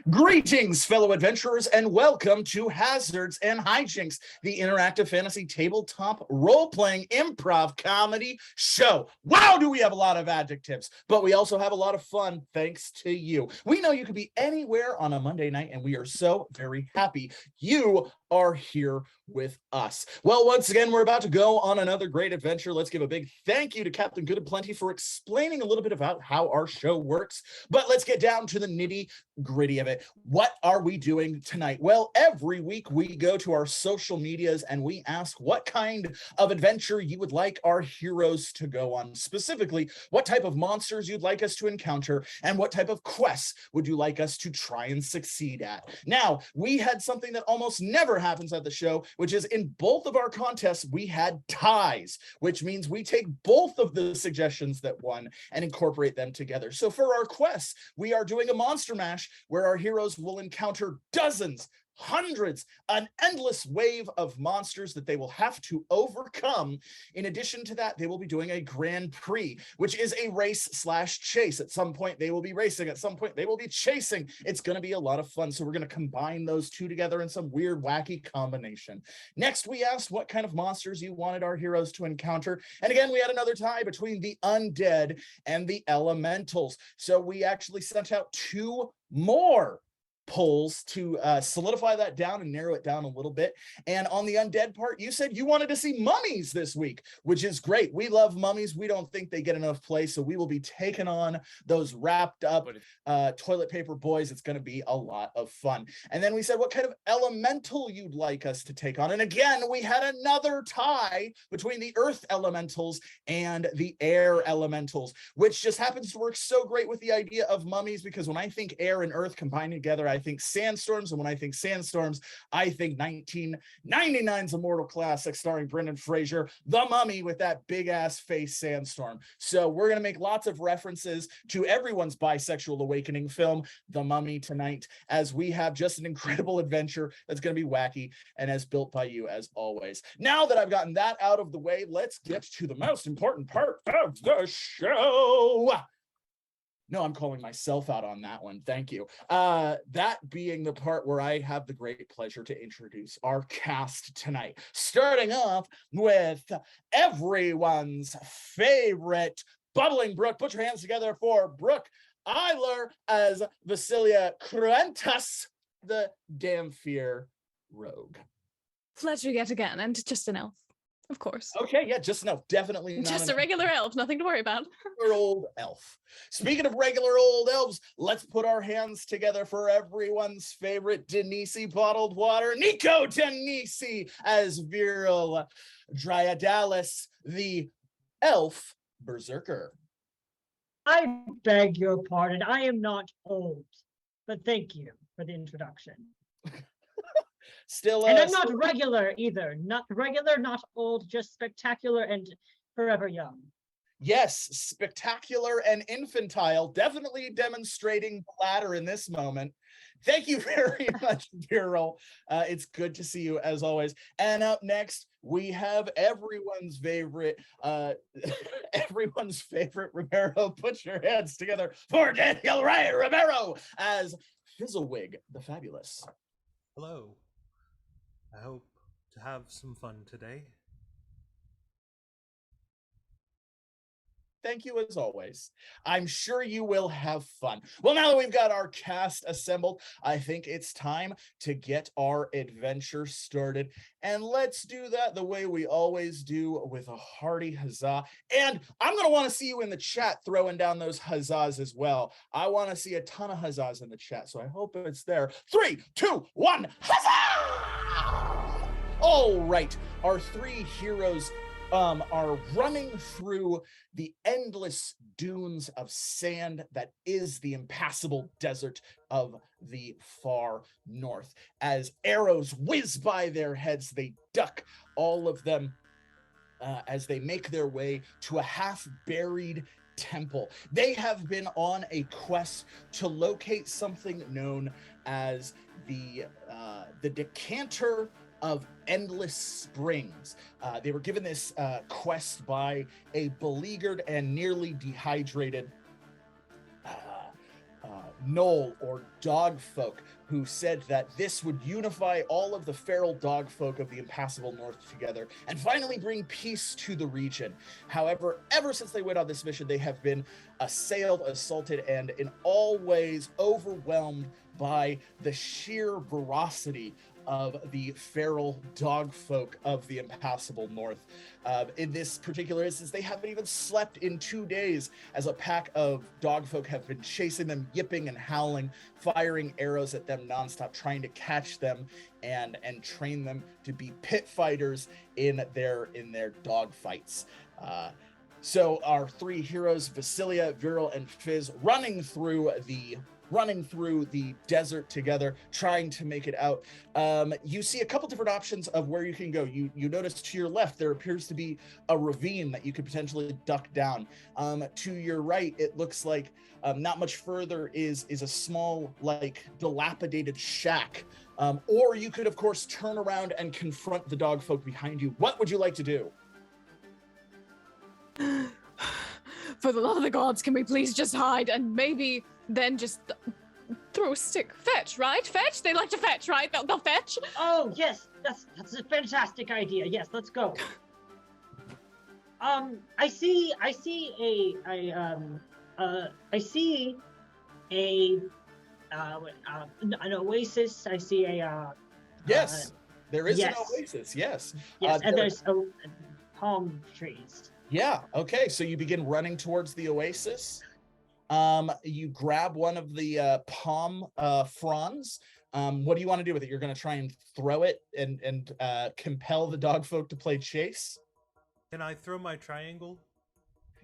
Greetings, fellow adventurers, and welcome to Hazards and Hijinks, the interactive fantasy tabletop role-playing improv comedy show. Wow, do we have a lot of adjectives, but we also have a lot of fun thanks to you. We know you could be anywhere on a Monday night, and we are so very happy you are here with us. Well, once again, we're about to go on another great adventure. Let's give a big thank you to Captain Good and Plenty for explaining a little bit about how our show works, but let's get down to the nitty-gritty of it. What are we doing tonight? Well, every week we go to our social medias and we ask what kind of adventure you would like our heroes to go on. Specifically, what type of monsters you'd like us to encounter and what type of quests would you like us to try and succeed at. Now, we had something that almost never happens at the show, which is in both of our contests, we had ties, which means we take both of the suggestions that won and incorporate them together. So for our quests, we are doing a monster mash where our heroes will encounter dozens, hundreds, an endless wave of monsters that they will have to overcome. In addition to that, they will be doing a Grand Prix, which is a race/chase. At some point, they will be racing. At some point, they will be chasing. It's going to be a lot of fun. So we're going to combine those two together in some weird, wacky combination. Next, we asked what kind of monsters you wanted our heroes to encounter. And again, we had another tie between the undead and the elementals. So we actually sent out two more polls to solidify that down and narrow it down a little bit. And on the undead part, you said you wanted to see mummies this week, which is great. We love mummies. We don't think they get enough play, so we will be taking on those wrapped up toilet paper boys. It's going to be a lot of fun. And then we said what kind of elemental you'd like us to take on. And again, we had another tie between the earth elementals and the air elementals, which just happens to work so great with the idea of mummies, because when I think air and earth combined together, I think sandstorms, and when I think sandstorms, I think 1999's Immortal Classic starring Brendan Fraser, The Mummy, with that big-ass face sandstorm. So we're going to make lots of references to everyone's bisexual awakening film, The Mummy, tonight, as we have just an incredible adventure that's going to be wacky and as built by you, as always. Now that I've gotten that out of the way, let's get to the most important part of the show. No, I'm calling myself out on that one. Thank you. That being the part where I have the great pleasure to introduce our cast tonight. Starting off with everyone's favorite bubbling Brooke. Put your hands together for Brooke Eyler as Vasilia, Cruentus, the Dhampir rogue. Pleasure yet again, and just an elf. Of course. Okay, yeah, just no, definitely not just a regular elf, nothing to worry about. Regular old elf. Speaking of regular old elves, let's put our hands together for everyone's favorite Dinisi bottled water, Nico Dinisi, as Veryl, Dryadalis, the elf Berserker. I beg your pardon, I am not old, but thank you for the introduction. Still, and I'm not regular either. Not regular, not old, just spectacular and forever young. Yes, spectacular and infantile, definitely demonstrating the latter in this moment. Thank you very much, Veryl. It's good to see you as always. And up next, we have everyone's favorite Romero. Put your hands together for Daniel Ray Romero as Fizzlewigg the Fabulous. Hello. I hope to have some fun today. Thank you as always. I'm sure you will have fun. Well, now that we've got our cast assembled, I think it's time to get our adventure started. And let's do that the way we always do, with a hearty huzzah. And I'm going to want to see you in the chat throwing down those huzzahs as well. I want to see a ton of huzzahs in the chat, so I hope it's there. 3, 2, 1, huzzah! All right, our three heroes are running through the endless dunes of sand that is the impassable desert of the far north. As arrows whiz by their heads, they duck, all of them, as they make their way to a half-buried temple. They have been on a quest to locate something known as the decanter of endless springs. They were given this quest by a beleaguered and nearly dehydrated knoll or dog folk who said that this would unify all of the feral dog folk of the impassable north together and finally bring peace to the region. However, ever since they went on this mission, they have been assailed, assaulted, and in all ways overwhelmed by the sheer ferocity of the feral dog folk of the impassable north. In this particular instance, they haven't even slept in 2 days as a pack of dog folk have been chasing them, yipping and howling, firing arrows at them nonstop, trying to catch them and train them to be pit fighters in their dog fights. So our three heroes, Vasilia, Veryl, and Fizz, running through the desert together, trying to make it out. You see a couple different options of where you can go. You notice to your left, there appears to be a ravine that you could potentially duck down. To your right, it looks like not much further is a small, like, dilapidated shack. Or you could, of course, turn around and confront the dog folk behind you. What would you like to do? For the love of the gods, can we please just hide and maybe then just throw a stick? Fetch, right? Fetch? They like to fetch, right? They'll fetch? Oh, yes, that's a fantastic idea. Yes, let's go. I see an oasis. I see a Yes, there is yes. an oasis. Yes. yes, and there's palm trees. Yeah. Okay. So you begin running towards the oasis. You grab one of the palm fronds. What do you want to do with it? You're going to try and throw it and compel the dog folk to play chase? Can I throw my triangle?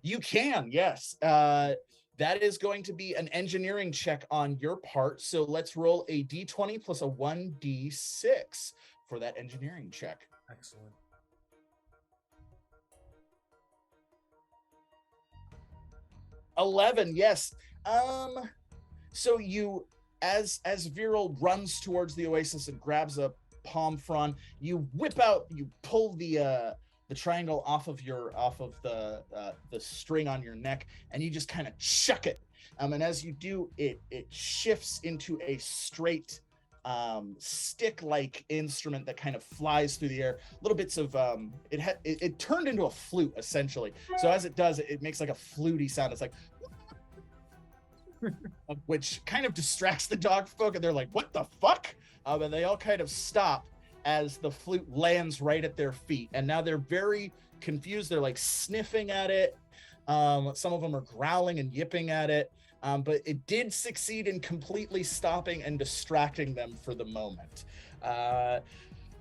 You can, yes. That is going to be an engineering check on your part. So let's roll a d20 plus a 1d6 for that engineering check. Excellent. 11, yes. So you, as Veryl runs towards the oasis and grabs a palm frond, you whip out, you pull the triangle off of the string on your neck, and you just kind of chuck it. And as you do, it shifts into a straight stick-like instrument that kind of flies through the air. Little bits of it turned into a flute essentially. So as it does, it makes like a fluty sound. It's like which kind of distracts the dog folk, and they're like, "What the fuck?" And they all kind of stop as the flute lands right at their feet, and now they're very confused. They're like sniffing at it. Some of them are growling and yipping at it. But it did succeed in completely stopping and distracting them for the moment. How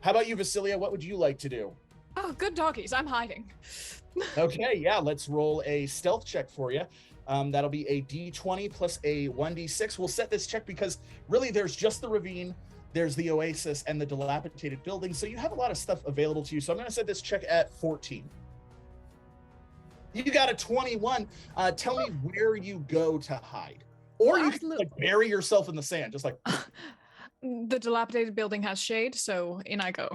about you, Vasilia? What would you like to do? Oh, good doggies. I'm hiding. Okay, yeah, let's roll a stealth check for you. That'll be a d20 plus a 1d6. We'll set this check because really there's just the ravine, there's the oasis, and the dilapidated building. So you have a lot of stuff available to you. So I'm going to set this check at 14. You got a 21. Tell me where you go to hide. Or you can like bury yourself in the sand, just like. The dilapidated building has shade, so in I go.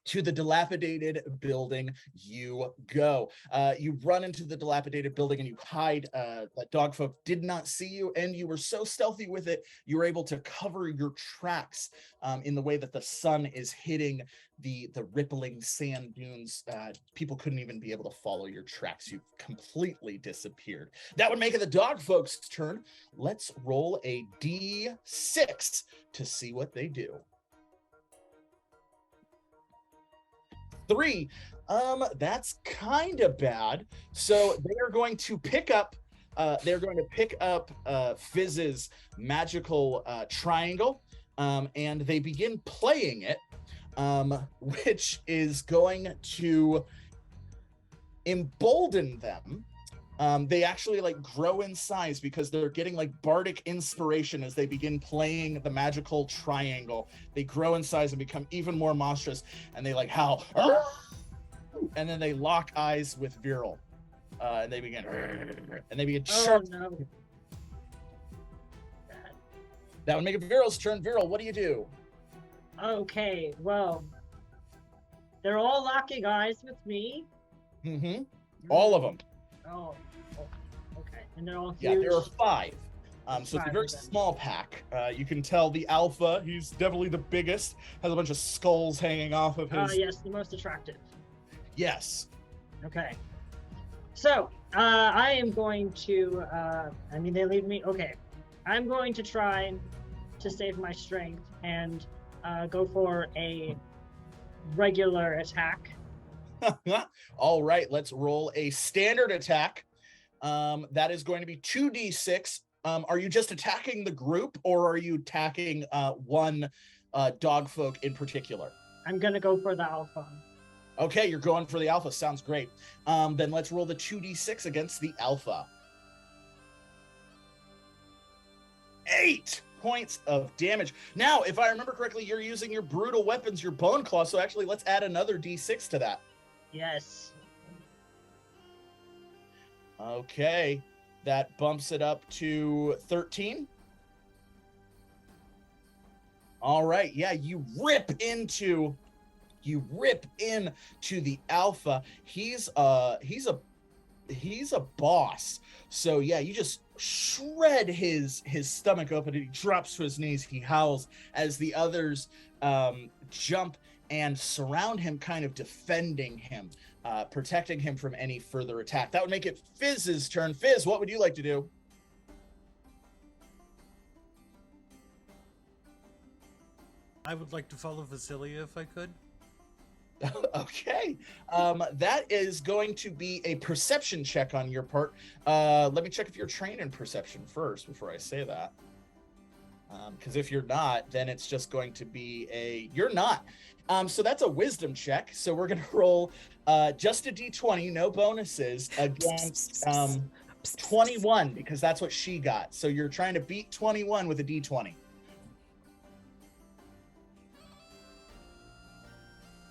To the dilapidated building you go. You run into the dilapidated building and you hide. Dog folk did not see you, and you were so stealthy with it, you were able to cover your tracks in the way that the sun is hitting the rippling sand dunes. People couldn't even be able to follow your tracks. You completely disappeared. That would make it the dog folks' turn. Let's roll a d6 to see what they do. 3. That's kind of bad. So they are going to pick up Fizz's magical triangle, and they begin playing it, which is going to embolden them. They actually like grow in size because they're getting like bardic inspiration as they begin playing the magical triangle. They grow in size and become even more monstrous, and they like howl, and then they lock eyes with Veryl, and they begin sharp. No. That would make it Veryl's turn. Veryl, what do you do? Okay, well, they're all locking eyes with me. Mm-hmm. All of them. Oh, okay. And they're all huge. Yeah, there are 5. So it's a very small pack. You can tell the alpha, he's definitely the biggest, has a bunch of skulls hanging off of his... Yes, the most attractive. Yes. Okay. So, I am going to, they leave me, okay. I'm going to try to save my strength and go for a regular attack. All right, let's roll a standard attack. That is going to be 2d6. Are you just attacking the group, or are you attacking one dogfolk in particular? I'm going to go for the alpha. Okay, you're going for the alpha. Sounds great. Then let's roll the 2d6 against the alpha. 8 points of damage. Now, if I remember correctly, you're using your brutal weapons, your bone claw. So actually, let's add another d6 to that. Yes. Okay, that bumps it up to 13. All right, yeah, you rip into the alpha. He's a boss. So yeah, you just shred his stomach open, and he drops to his knees. He howls as the others jump and surround him, kind of defending him, protecting him from any further attack. That would make it Fizz's turn. Fizz, what would you like to do? I would like to follow Vasilia if I could. Okay, that is going to be a perception check on your part. Let me check if you're trained in perception first before I say that. Because if you're not, then it's just going to be you're not. So that's a wisdom check. So we're going to roll just a d20, no bonuses, against 21, because that's what she got. So you're trying to beat 21 with a d20.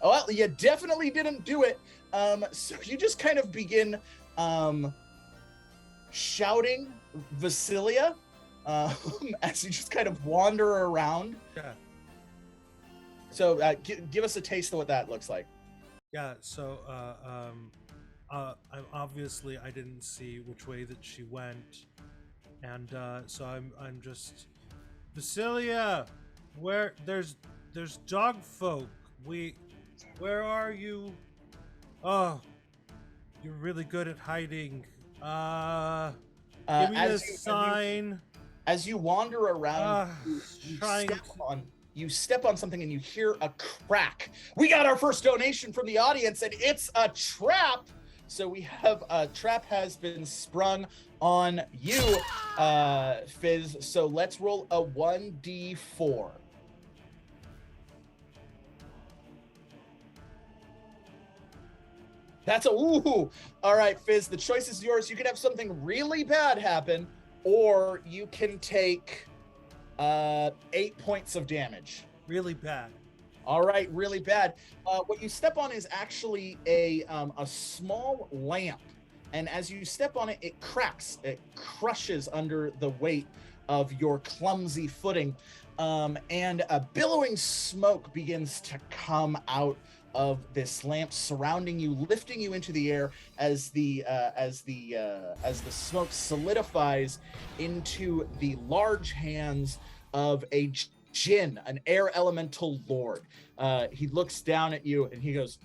Oh, well, you definitely didn't do it. So you just kind of begin shouting Vasilia as you just kind of wander around. Yeah. So give us a taste of what that looks like. Yeah, so obviously I didn't see which way that she went, and so I'm just, Vasilia, where there's dog folk. Where are you? Oh, you're really good at hiding. Give me a sign. As you wander around, you step on something and you hear a crack. We got our first donation from the audience, and it's a trap. So we have a trap has been sprung on you, Fizz. So let's roll a 1d4. That's a ooh. All right, Fizz, the choice is yours. You can have something really bad happen, or you can take 8 points of damage. Really bad. All right, really bad. What you step on is actually a small lamp, and as you step on it, it cracks. It crushes under the weight of your clumsy footing, and a billowing smoke begins to come out of this lamp, surrounding you, lifting you into the air as the smoke solidifies into the large hands of a Djinn, an air elemental lord. He looks down at you and he goes,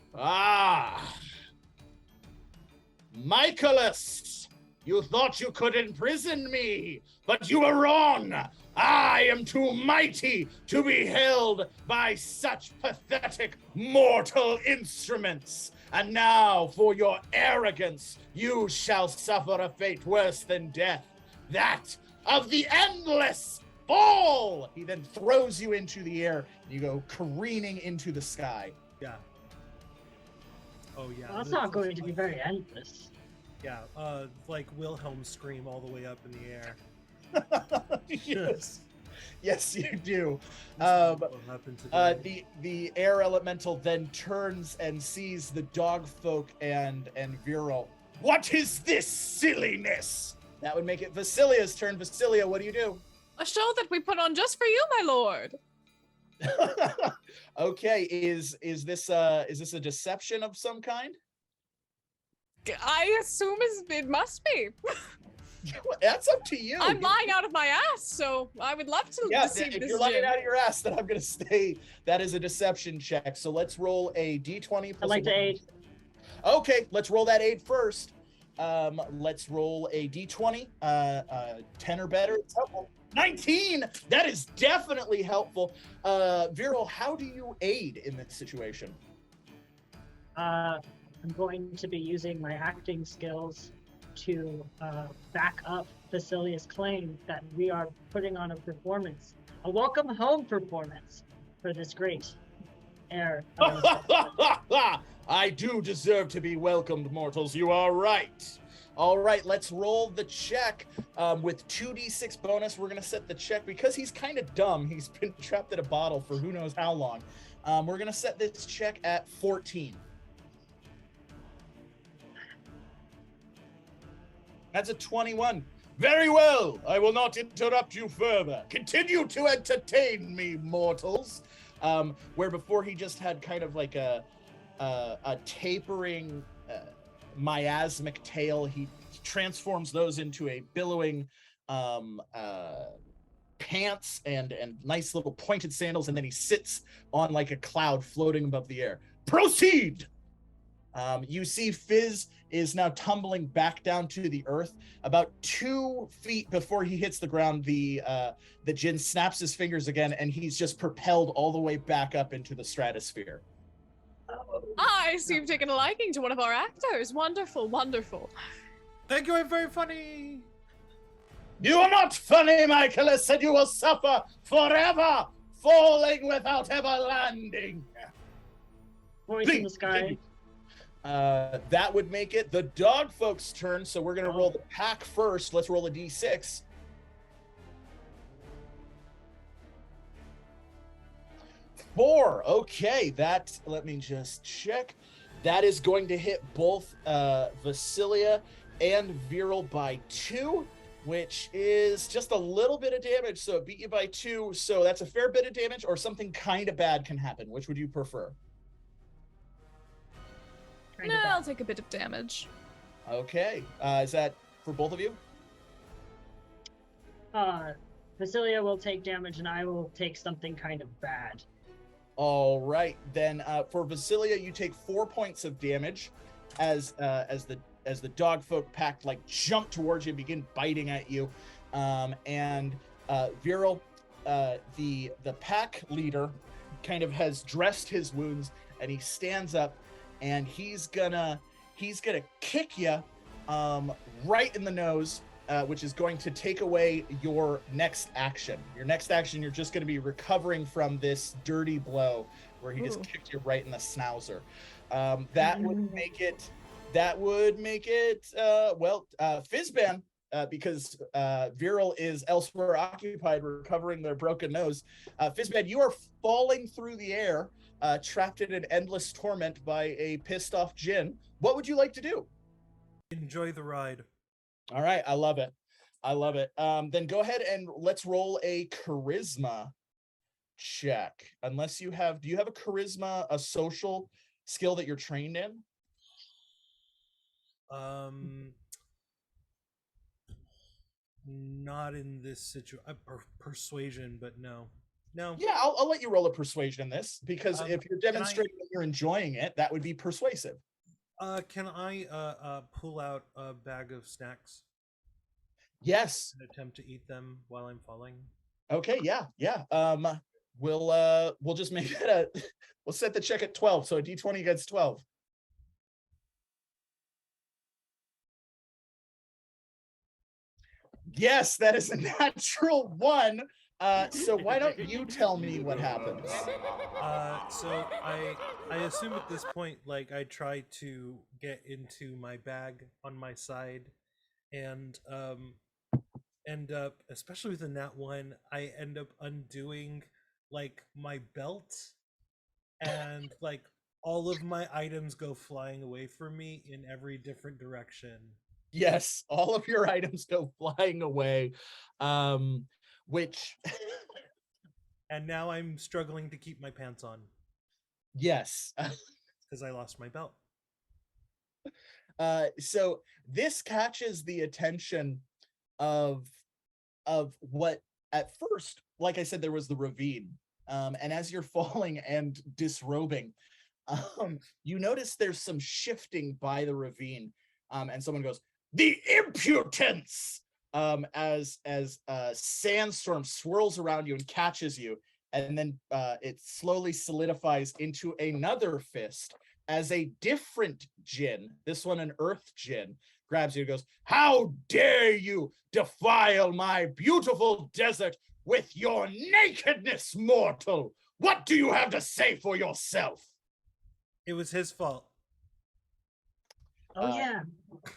Michaelis, you thought you could imprison me, but you were wrong. I am too mighty to be held by such pathetic mortal instruments. And now, for your arrogance, you shall suffer a fate worse than death, that of the endless fall. He then throws you into the air, and you go careening into the sky. Yeah. Oh, yeah. Well, that's not going to be very endless. Yeah, like Wilhelm scream all the way up in the air. Yes. Yes, you do. What happened today? The air elemental then turns and sees the dog folk and Veryl. What is this silliness? That would make it Vasilia's turn. Vasilia, what do you do? A show that we put on just for you, my lord. Okay, is this a deception of some kind? I assume it must be. That's up to you. I'm lying out of my ass, so I would love to Yeah, deceive if this you're lying Djinn. out of your ass, then I'm gonna say that is a deception check. So let's roll a d20. I'd plus like a to one. aid. Okay, let's roll that aid first. Let's roll a d20. 10 or better. It's helpful. 19. That is definitely helpful. Veryl, how do you aid in this situation? I'm going to be using my acting skills to back up Vasilia's claim that we are putting on a performance, a welcome home performance for this great heir. I do deserve to be welcomed, mortals. You are right. All right, let's roll the check with 2d6 bonus. We're going to set the check because he's kind of dumb. He's been trapped in a bottle for who knows how long. We're going to set this check at 14. That's a 21. Very well. I will not interrupt you further. Continue to entertain me, mortals. Where before he just had kind of like a tapering, miasmic tail, he transforms those into a billowing pants and nice little pointed sandals, and then he sits on like a cloud floating above the air. Proceed! You see Fizz is now tumbling back down to the earth. About 2 feet before he hits the ground, the Djinn snaps his fingers again, and he's just propelled all the way back up into the stratosphere. I see you've taken a liking to one of our actors. Wonderful, wonderful. Thank you, I'm very funny. You are not funny, Michaelis, and you will suffer forever, falling without ever landing. Voice in the sky. Continue. That would make it the dog folks' turn, so we're going to roll the pack first. Let's roll a d6. Four. Okay, that, let me just check. That is going to hit both Vasilia and Veryl by 2, which is just a little bit of damage. So it beat you by 2. So that's a fair bit of damage, or something kind of bad can happen. Which would you prefer? No, I'll take a bit of damage. Okay. Is that for both of you? Vasilia will take damage, and I will take something kind of bad. All right. Then for Vasilia, you take 4 points of damage as the dog folk pack like jump towards you and begin biting at you. And Veryl, the pack leader, kind of has dressed his wounds, and he stands up, and he's gonna kick you right in the nose, which is going to take away your next action. Your next action, you're just going to be recovering from this dirty blow where he just kicked you right in the schnauzer. That would make it Fizzban, because Veryl is elsewhere occupied recovering their broken nose. Fizzban, you are falling through the air, trapped in an endless torment by a pissed off Djinn. What would you like to do? Enjoy the ride. All right, I love it. Then go ahead and let's roll a charisma check. Unless you have, do you have a charisma, a social skill that you're trained in? Not in this situation. Persuasion, but no. Yeah, I'll let you roll a persuasion in this, because if you're demonstrating that you're enjoying it, that would be persuasive. Can I pull out a bag of snacks? Yes. And attempt to eat them while I'm falling? Okay, yeah. We'll just make it we'll set the check at 12, so a d20 gets 12. Yes, that is a natural 1. So why don't you tell me what happens? So I assume at this point, like, I try to get into my bag on my side, and end up, especially with the nat 1, I end up undoing like my belt, and like all of my items go flying away from me in every different direction. Yes, all of your items go flying away, which and now I'm struggling to keep my pants on. Yes. Because I lost my belt. So this catches the attention of what at first, like I said, there was the ravine. And as you're falling and disrobing, you notice there's some shifting by the ravine. And someone goes, "The impudence!" As sandstorm swirls around you and catches you, and then it slowly solidifies into another fist as a different Djinn, this one an earth Djinn, grabs you and goes, "How dare you defile my beautiful desert with your nakedness, mortal? What do you have to say for yourself?" It was his fault. Oh yeah.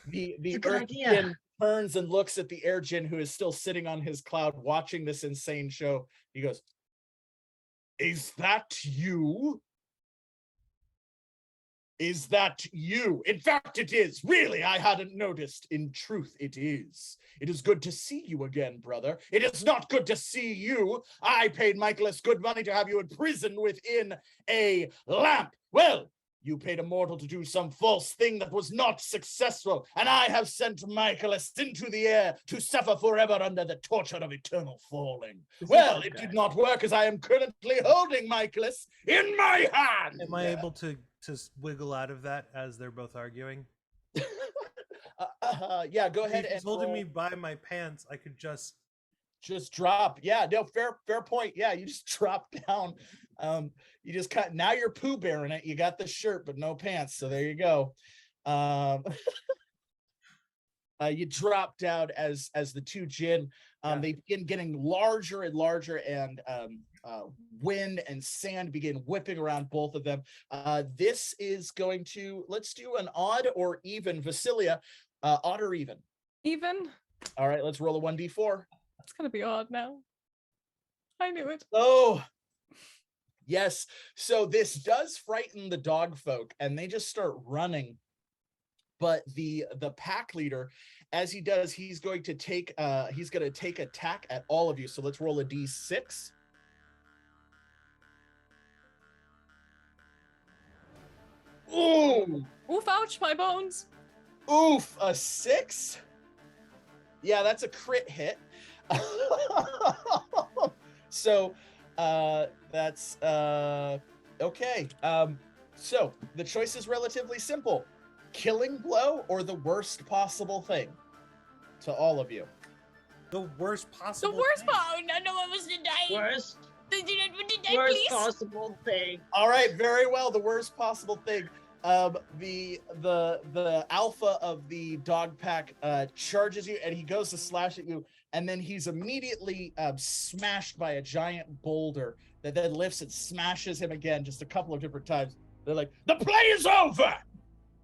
The It's a good earth idea. Djinn turns and looks at the air Djinn, who is still sitting on his cloud watching this insane show. He goes, "Is that you? Is that you? In fact, it is. Really, I hadn't noticed. In truth, it is. It is good to see you again, brother. It is not good to see you. I paid Michaelis good money to have you imprisoned within a lamp. Well, you paid a mortal to do some false thing that was not successful, and I have sent Michaelis into the air to suffer forever under the torture of eternal falling. Well, it did not work, as I am currently holding Michaelis in my hand. Am I able to wiggle out of that as they're both arguing? Yeah, go ahead. If he's and holding roll. me by my pants, I could just Drop. Yeah, no, fair point. Yeah, you just drop down. You just cut. Now you're Pooh Bearing it. You got the shirt, but no pants. So there you go. You drop down as the two Djinn. They begin getting larger and larger, and wind and sand begin whipping around both of them. This is going to, let's do an odd or even. Vasilia, odd or even? Even? All right, let's roll a 1d4. It's gonna be odd now. I knew it. Oh, yes. So this does frighten the dog folk, and they just start running. But the pack leader, as he does, he's going to take attack at all of you. So let's roll a d6. Ooh, Oof, ouch, my bones. oof, a 6. Yeah, that's a crit hit. So that's okay. So the choice is relatively simple: killing blow or the worst possible thing to all of you. the worst possible. The worst thing. part. No one was to die. Worst Please. possible thing. All right, very well. The worst possible thing. The alpha of the dog pack charges you, and he goes to slash at you, and then he's immediately smashed by a giant boulder that then lifts and smashes him again just a couple of different times. They're like, "The play is over!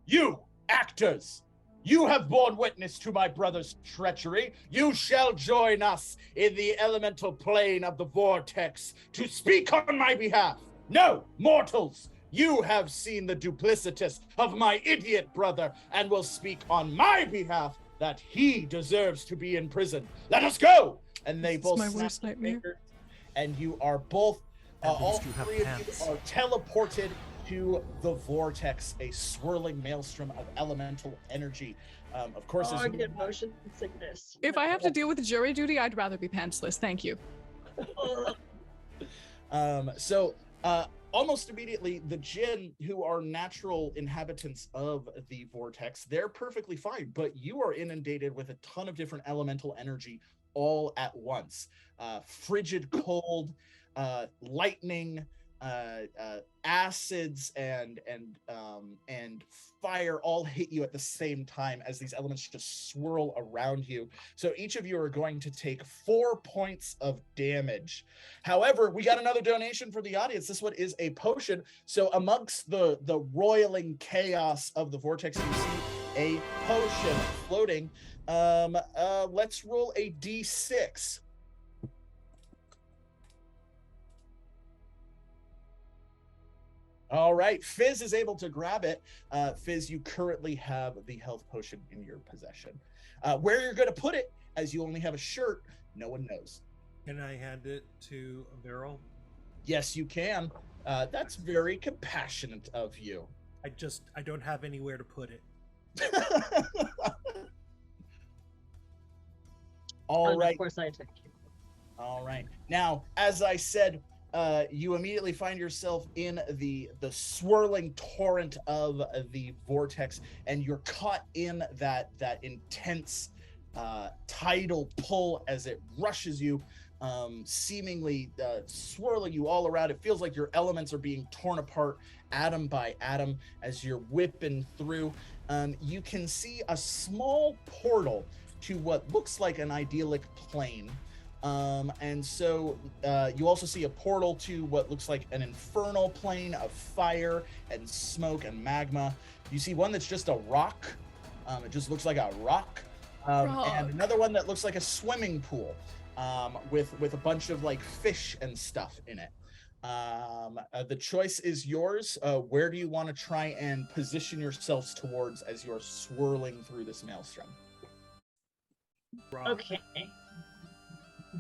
You, actors, you have borne witness to my brother's treachery. You shall join us in the elemental plane of the Vortex to speak on my behalf. No, mortals! You have seen the duplicitous of my idiot brother and will speak on my behalf that he deserves to be in prison. Let us go!" And they This is both my snap worst their nightmare. fingers, and you are both, all least you have three of pants. you are teleported to the Vortex, a swirling maelstrom of elemental energy. Of course, Oh, as I you get motion sickness. If I have to deal with jury duty, I'd rather be pantsless. Thank you. Almost immediately, the Djinn, who are natural inhabitants of the Vortex, they're perfectly fine, but you are inundated with a ton of different elemental energy all at once. Frigid cold, lightning, acids, and fire all hit you at the same time as these elements just swirl around you. So each of you are going to take 4 points of damage. However, we got another donation for the audience. This one is a potion. So amongst the roiling chaos of the Vortex, you see a potion floating. Let's roll a d6. All right, Fizz is able to grab it. Fizz, you currently have the health potion in your possession. Where you're going to put it, as you only have a shirt, no one knows. Can I hand it to Veryl? Yes, you can. That's very compassionate of you. I don't have anywhere to put it. All right. Of course I take you. All right. Now, as I said, you immediately find yourself in the swirling torrent of the vortex, and you're caught in that intense tidal pull as it rushes you, seemingly swirling you all around. It feels like your elements are being torn apart atom by atom as you're whipping through. You can see a small portal to what looks like an idyllic plane. And so you also see a portal to what looks like an infernal plane of fire and smoke and magma. You see one that's just a rock. It just looks like a rock. And another one that looks like a swimming pool with a bunch of like fish and stuff in it. The choice is yours. Where do you want to try and position yourselves towards as you're swirling through this maelstrom? Rock. Okay.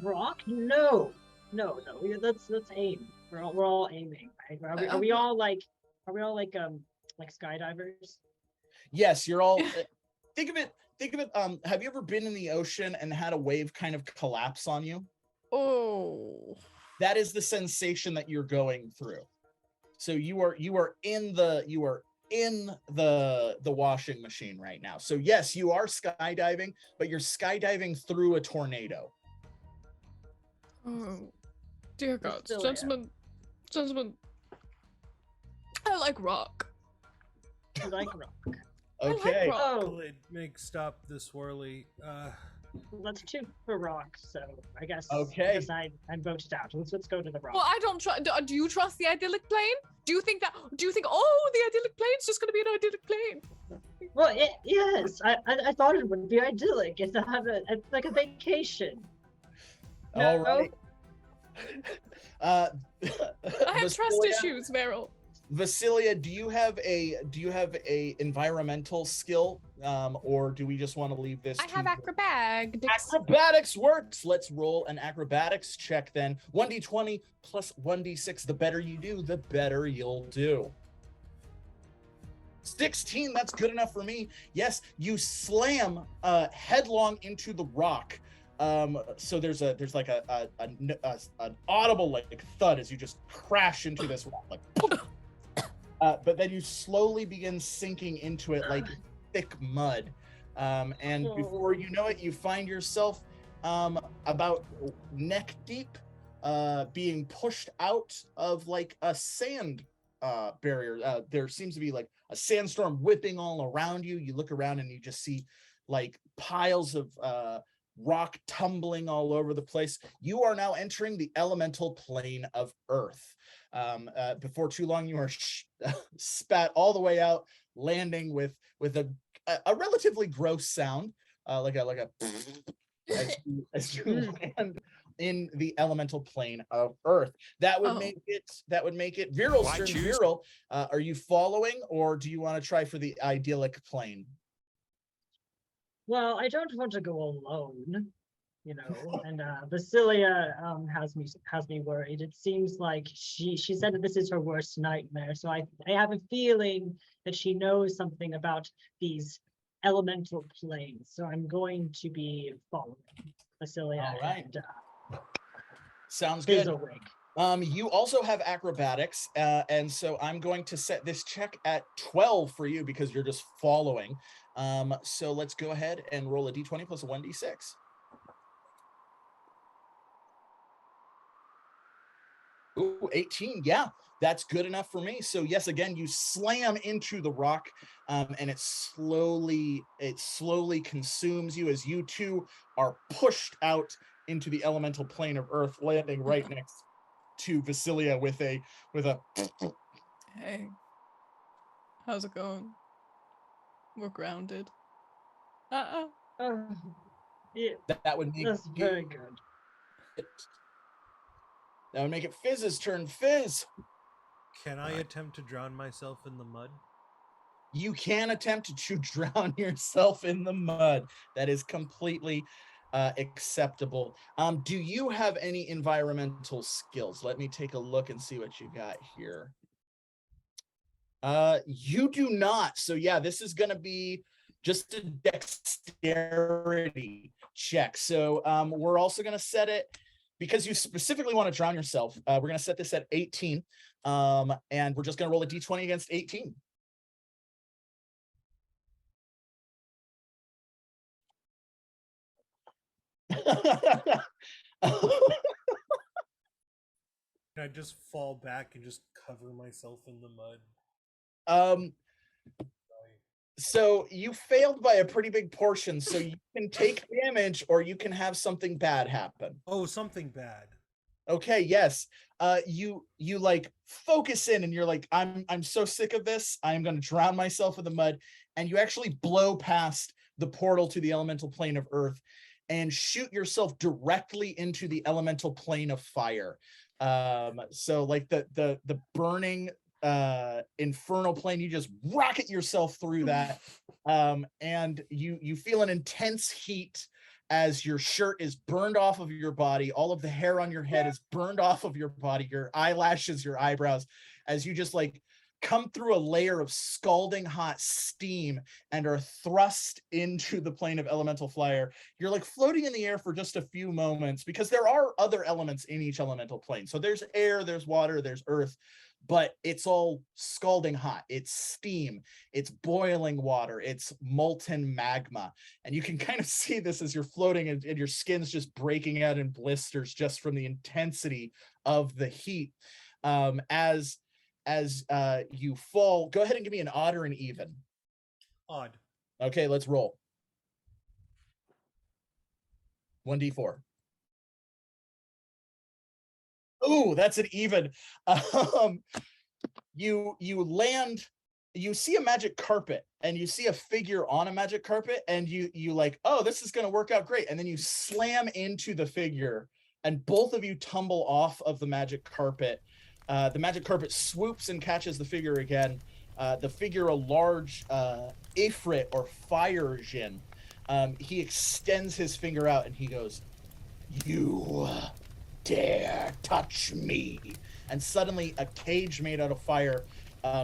Rock? No. Let's aim. We're all aiming. Right? Are we all like skydivers? Yes, you're all. Think of it. Have you ever been in the ocean and had a wave kind of collapse on you? Oh. That is the sensation that you're going through. So you are in the washing machine right now. So yes, you are skydiving, but you're skydiving through a tornado. Oh, dear God, Vasilia. gentlemen, I like rock. You like rock? Okay. rock. Oh, Make stop the swirly. let's shoot for rock. So I guess. Okay. I guess I'm voted out. Let's go to the rock. Well, I don't trust. Do you trust the idyllic plane? Do you think, oh, the idyllic plane's just gonna be an idyllic plane? Well, yes. I thought it would be idyllic. It's like a vacation. All No? right. I have trust Vasilia- issues, Veryl. Vasilia, do you have a environmental skill, or do we just want to leave this? I have acrobatics. Acrobatics works. Let's roll an acrobatics check then. 1d20 plus 1d6. The better you do, the better you'll do. 16. That's good enough for me. Yes, you slam headlong into the rock. So there's like an audible like thud as you just crash into this rock, like. But then you slowly begin sinking into it like thick mud. And before you know it, you find yourself about neck deep, being pushed out of like a sand barrier. There seems to be like a sandstorm whipping all around you. You look around and you just see like piles of rock tumbling all over the place. You are now entering the elemental plane of Earth. Before too long, you are spat all the way out, landing with a relatively gross sound, like a as you land in the elemental plane of Earth. That would make it Veryl's turn. Veryl, are you following, or do you want to try for the idyllic plane? Well, I don't want to go alone, and Vasilia has me worried. It seems like she said that this is her worst nightmare, so I have a feeling that she knows something about these elemental planes. So I'm going to be following Vasilia. All right. And Sounds good. Fizzlewigg. You also have acrobatics, and so I'm going to set this check at 12 for you because you're just following. So let's go ahead and roll a d20 plus a 1d6. Ooh, 18. Yeah, that's good enough for me. So yes, again, you slam into the rock, and it slowly consumes you as you two are pushed out into the elemental plane of Earth, landing right next to Vasilia with a Hey, how's it going? We're grounded. Yeah, that would make that's very good. That would make it Fizz's turn. Fizz, Can I attempt to drown myself in the mud? you can attempt to drown yourself in the mud. That is completely acceptable. Do you have any environmental skills? Let me take a look and see what you got here. You do not. So yeah, this is going to be just a dexterity check. So we're also going to set it, because you specifically want to drown yourself, we're going to set this at 18, and we're just going to roll a d20 against 18. Can I just fall back and just cover myself in the mud? So you failed by a pretty big portion, so you can take damage or you can have something bad happen. Oh, something bad. Okay, yes. You like focus in and you're like, I'm so sick of this. I'm going to drown myself in the mud, and you actually blow past the portal to the elemental plane of earth and shoot yourself directly into the elemental plane of fire. So like the burning infernal plane, you just rocket yourself through that, and you feel an intense heat as your shirt is burned off of your body. All of the hair on your head is burned off of your body, your eyelashes, your eyebrows, as you just like come through a layer of scalding hot steam and are thrust into the plane of elemental fire. You're like floating in the air for just a few moments, because there are other elements in each elemental plane. So there's air, there's water, there's earth, but it's all scalding hot. It's steam, it's boiling water, it's molten magma. And you can kind of see this as you're floating, and your skin's just breaking out in blisters just from the intensity of the heat. As you fall, go ahead and give me an odd or an even. Odd. Okay, let's roll. 1d4. Ooh, that's an even. You land, you see a magic carpet, and you see a figure on a magic carpet, and you like, oh, this is going to work out great. And then you slam into the figure, and both of you tumble off of the magic carpet. The magic carpet swoops and catches the figure again. The figure, a large Ifrit or fire Djinn, he extends his finger out and he goes, "You dare touch me." And suddenly a cage made out of fire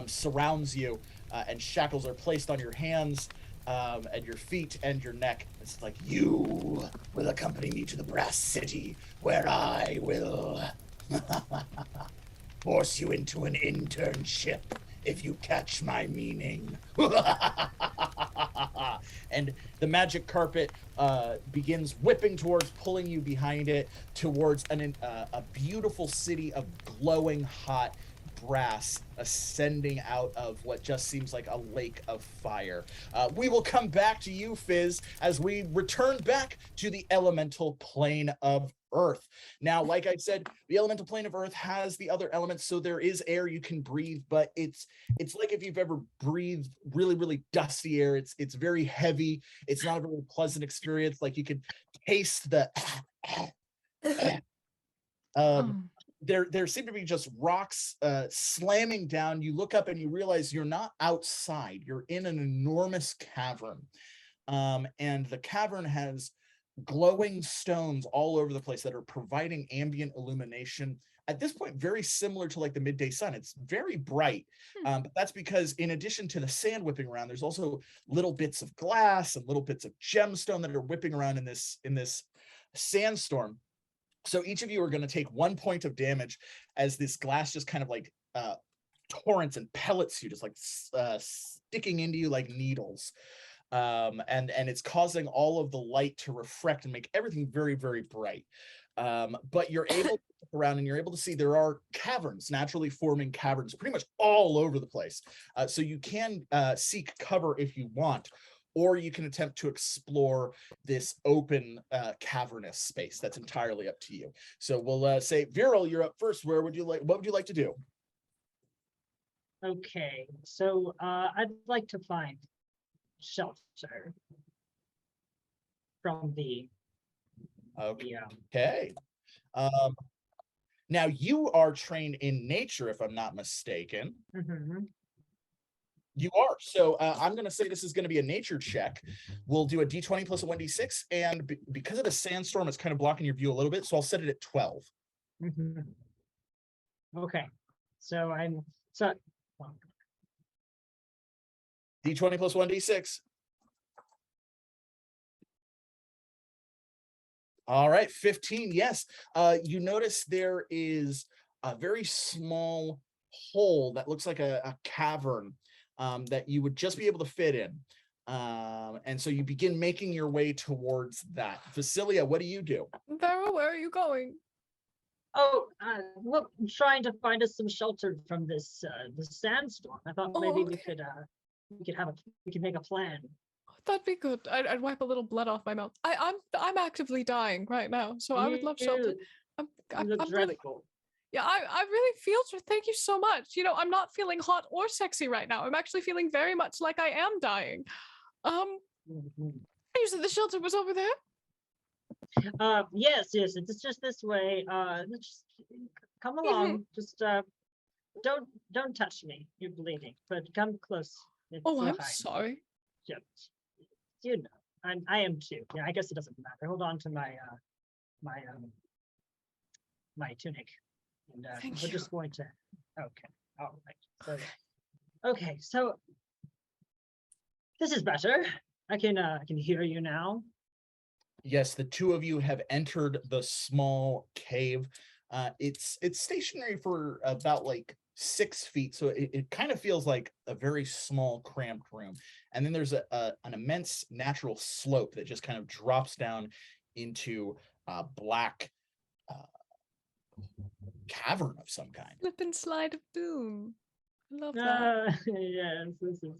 surrounds you, and shackles are placed on your hands and your feet and your neck. It's like, "You will accompany me to the Brass City, where I will force you into an internship if you catch my meaning." And the magic carpet begins whipping towards, pulling you behind it, towards a beautiful city of glowing hot brass ascending out of what just seems like a lake of fire. We will come back to you, Fizz, as we return back to the elemental plane of Earth. Now, like I said, the elemental plane of Earth has the other elements, so there is air you can breathe, but it's like if you've ever breathed really, really dusty air. It's very heavy. It's not a very pleasant experience. Like, you can taste the there seem to be just rocks slamming down. You look up and you realize you're not outside. You're in an enormous cavern, and the cavern has glowing stones all over the place that are providing ambient illumination. At this point, very similar to like the midday sun. It's very bright, but that's because in addition to the sand whipping around, there's also little bits of glass and little bits of gemstone that are whipping around in this sandstorm. So each of you are going to take 1 point of damage as this glass just kind of like torrents and pellets you, just like sticking into you like needles. And it's causing all of the light to refract and make everything very, very bright. But you're able to look around and you're able to see there are caverns, naturally forming caverns pretty much all over the place. So you can seek cover if you want, or you can attempt to explore this open cavernous space. That's entirely up to you. So we'll say, Veryl, you're up first. What would you like to do? Okay, so I'd like to find shelter from the okay. Now you are trained in nature, if I'm not mistaken. You are. So I'm going to say this is going to be a nature check. We'll do a d20 plus a 1d6, and because of the sandstorm, it's kind of blocking your view a little bit, so I'll set it at 12. Okay, so d20 plus 1d6. All right, 15. Yes. You notice there is a very small hole that looks like a cavern that you would just be able to fit in. And so you begin making your way towards that. Vasilia, what do you do? Veryl, where are you going? Oh, look, I'm trying to find us some shelter from this sandstorm. I thought maybe we Okay. we could make a plan. That'd be good. I'd wipe a little blood off my mouth. I'm actively dying right now, so I would love shelter. I'm You look I'm really dreadful. yeah. I really feel. Thank you so much. You know, I'm not feeling hot or sexy right now. I'm actually feeling very much like I am dying. Mhm. You said the shelter was over there. Yes, it's just this way. Just come along. Just don't touch me. You're bleeding, but come close. It's Oh, I'm fine. sorry. Just, you know, I am too. Yeah, I guess it doesn't matter. Hold on to my my tunic, and Thank we're you. just going to. Okay, all right. So, okay, so this is better. I can hear you now. Yes, the two of you have entered the small cave. It's stationary for about like 6 feet, so it kind of feels like a very small, cramped room. And then there's an immense natural slope that just kind of drops down into a black cavern of some kind. Slip and slide of doom. I love that. Yes, this is.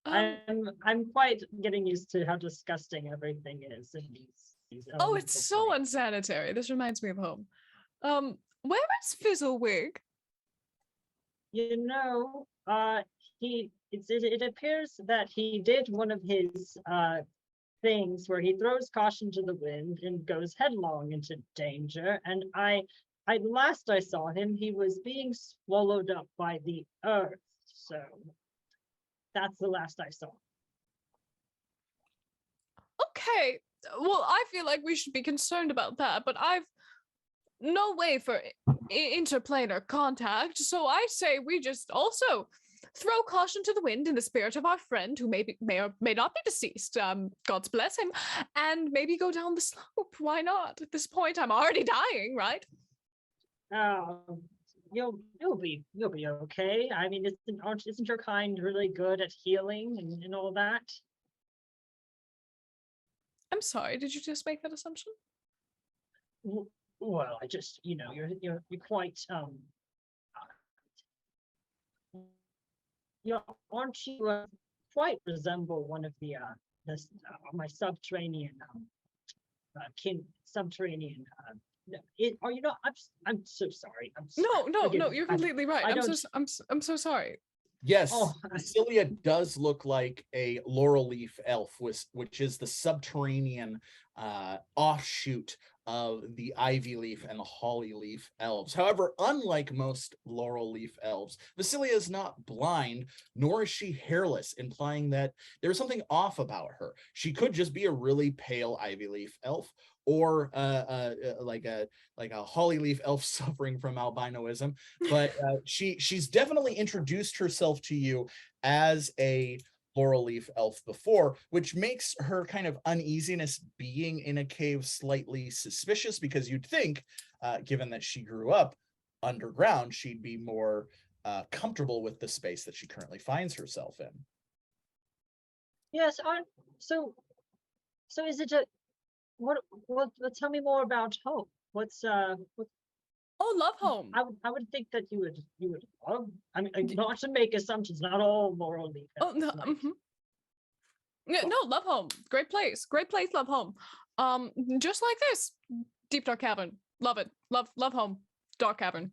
Um, I'm quite getting used to how disgusting everything is in these oh, it's elemental so planes. unsanitary. This reminds me of home. Where is Fizzlewigg? You know, it appears that he did one of his things where he throws caution to the wind and goes headlong into danger. And last I saw him, he was being swallowed up by the earth. So that's the last I saw. Okay, well, I feel like we should be concerned about that, but I've no way for interplanar contact, so I say we just also throw caution to the wind in the spirit of our friend who may or may not be deceased. God's bless him, and maybe go down the slope. Why not? At this point, I'm already dying, right? You'll be okay. I mean, isn't your kind really good at healing and all that? I'm sorry. Did you just make that assumption? Well, I just, you're quite aren't you quite resemble one of the my subterranean subterranean are you not? I'm so sorry. No, you're completely right. I'm so sorry. Yes, Oh, Vasilia does look like a laurel leaf elf, which is the subterranean offshoot of the ivy leaf and the holly leaf elves. However, unlike most laurel leaf elves, Vasilia is not blind, nor is she hairless, implying that there's something off about her. She could just be a really pale ivy leaf elf, or like a holly leaf elf suffering from albinoism. But she's definitely introduced herself to you as a laurel leaf elf before, which makes her kind of uneasiness being in a cave slightly suspicious, because you'd think, given that she grew up underground, she'd be more comfortable with the space that she currently finds herself in. yes. So is it what? Tell me more about Hope. What's Oh, love home. I would think that you would love. I mean, not to make assumptions. Not all laurel leaf. Oh no. Yeah, no, love home. Great place. Love home. Just like this. Deep dark cavern. Love it. Love home. Dark cavern.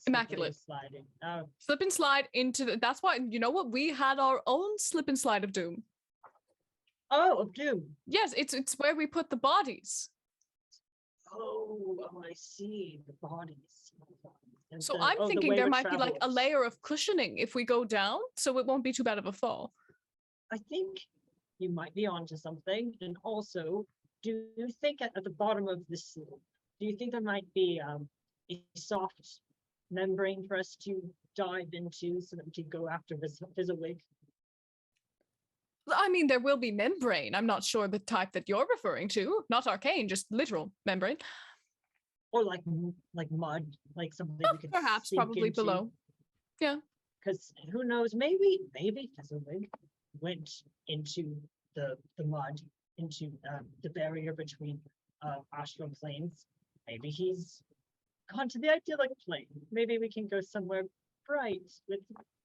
Immaculate. Sliding. Slip and slide into that's why, you know what? We had our own slip and slide of doom. Oh, of doom. Yes, it's where we put the bodies. Oh, I see. The bodies. And So I'm the thinking there wayward might be like a travelers. layer of cushioning if we go down, so it won't be too bad of a fall. I think you might be onto something. And also, do you think at the bottom of this slope, do you think there might be a soft membrane for us to dive into so that we can go after Fizzlewigg? I mean, there will be membrane. I'm not sure the type that you're referring to. Not arcane, just literal membrane. Or like mud, like something we could Perhaps, sink probably into. below. Yeah. Because who knows? Maybe Fizzlewigg went into the mud, into the barrier between astral planes. Maybe he's gone to the idyllic plane. Maybe we can go somewhere bright with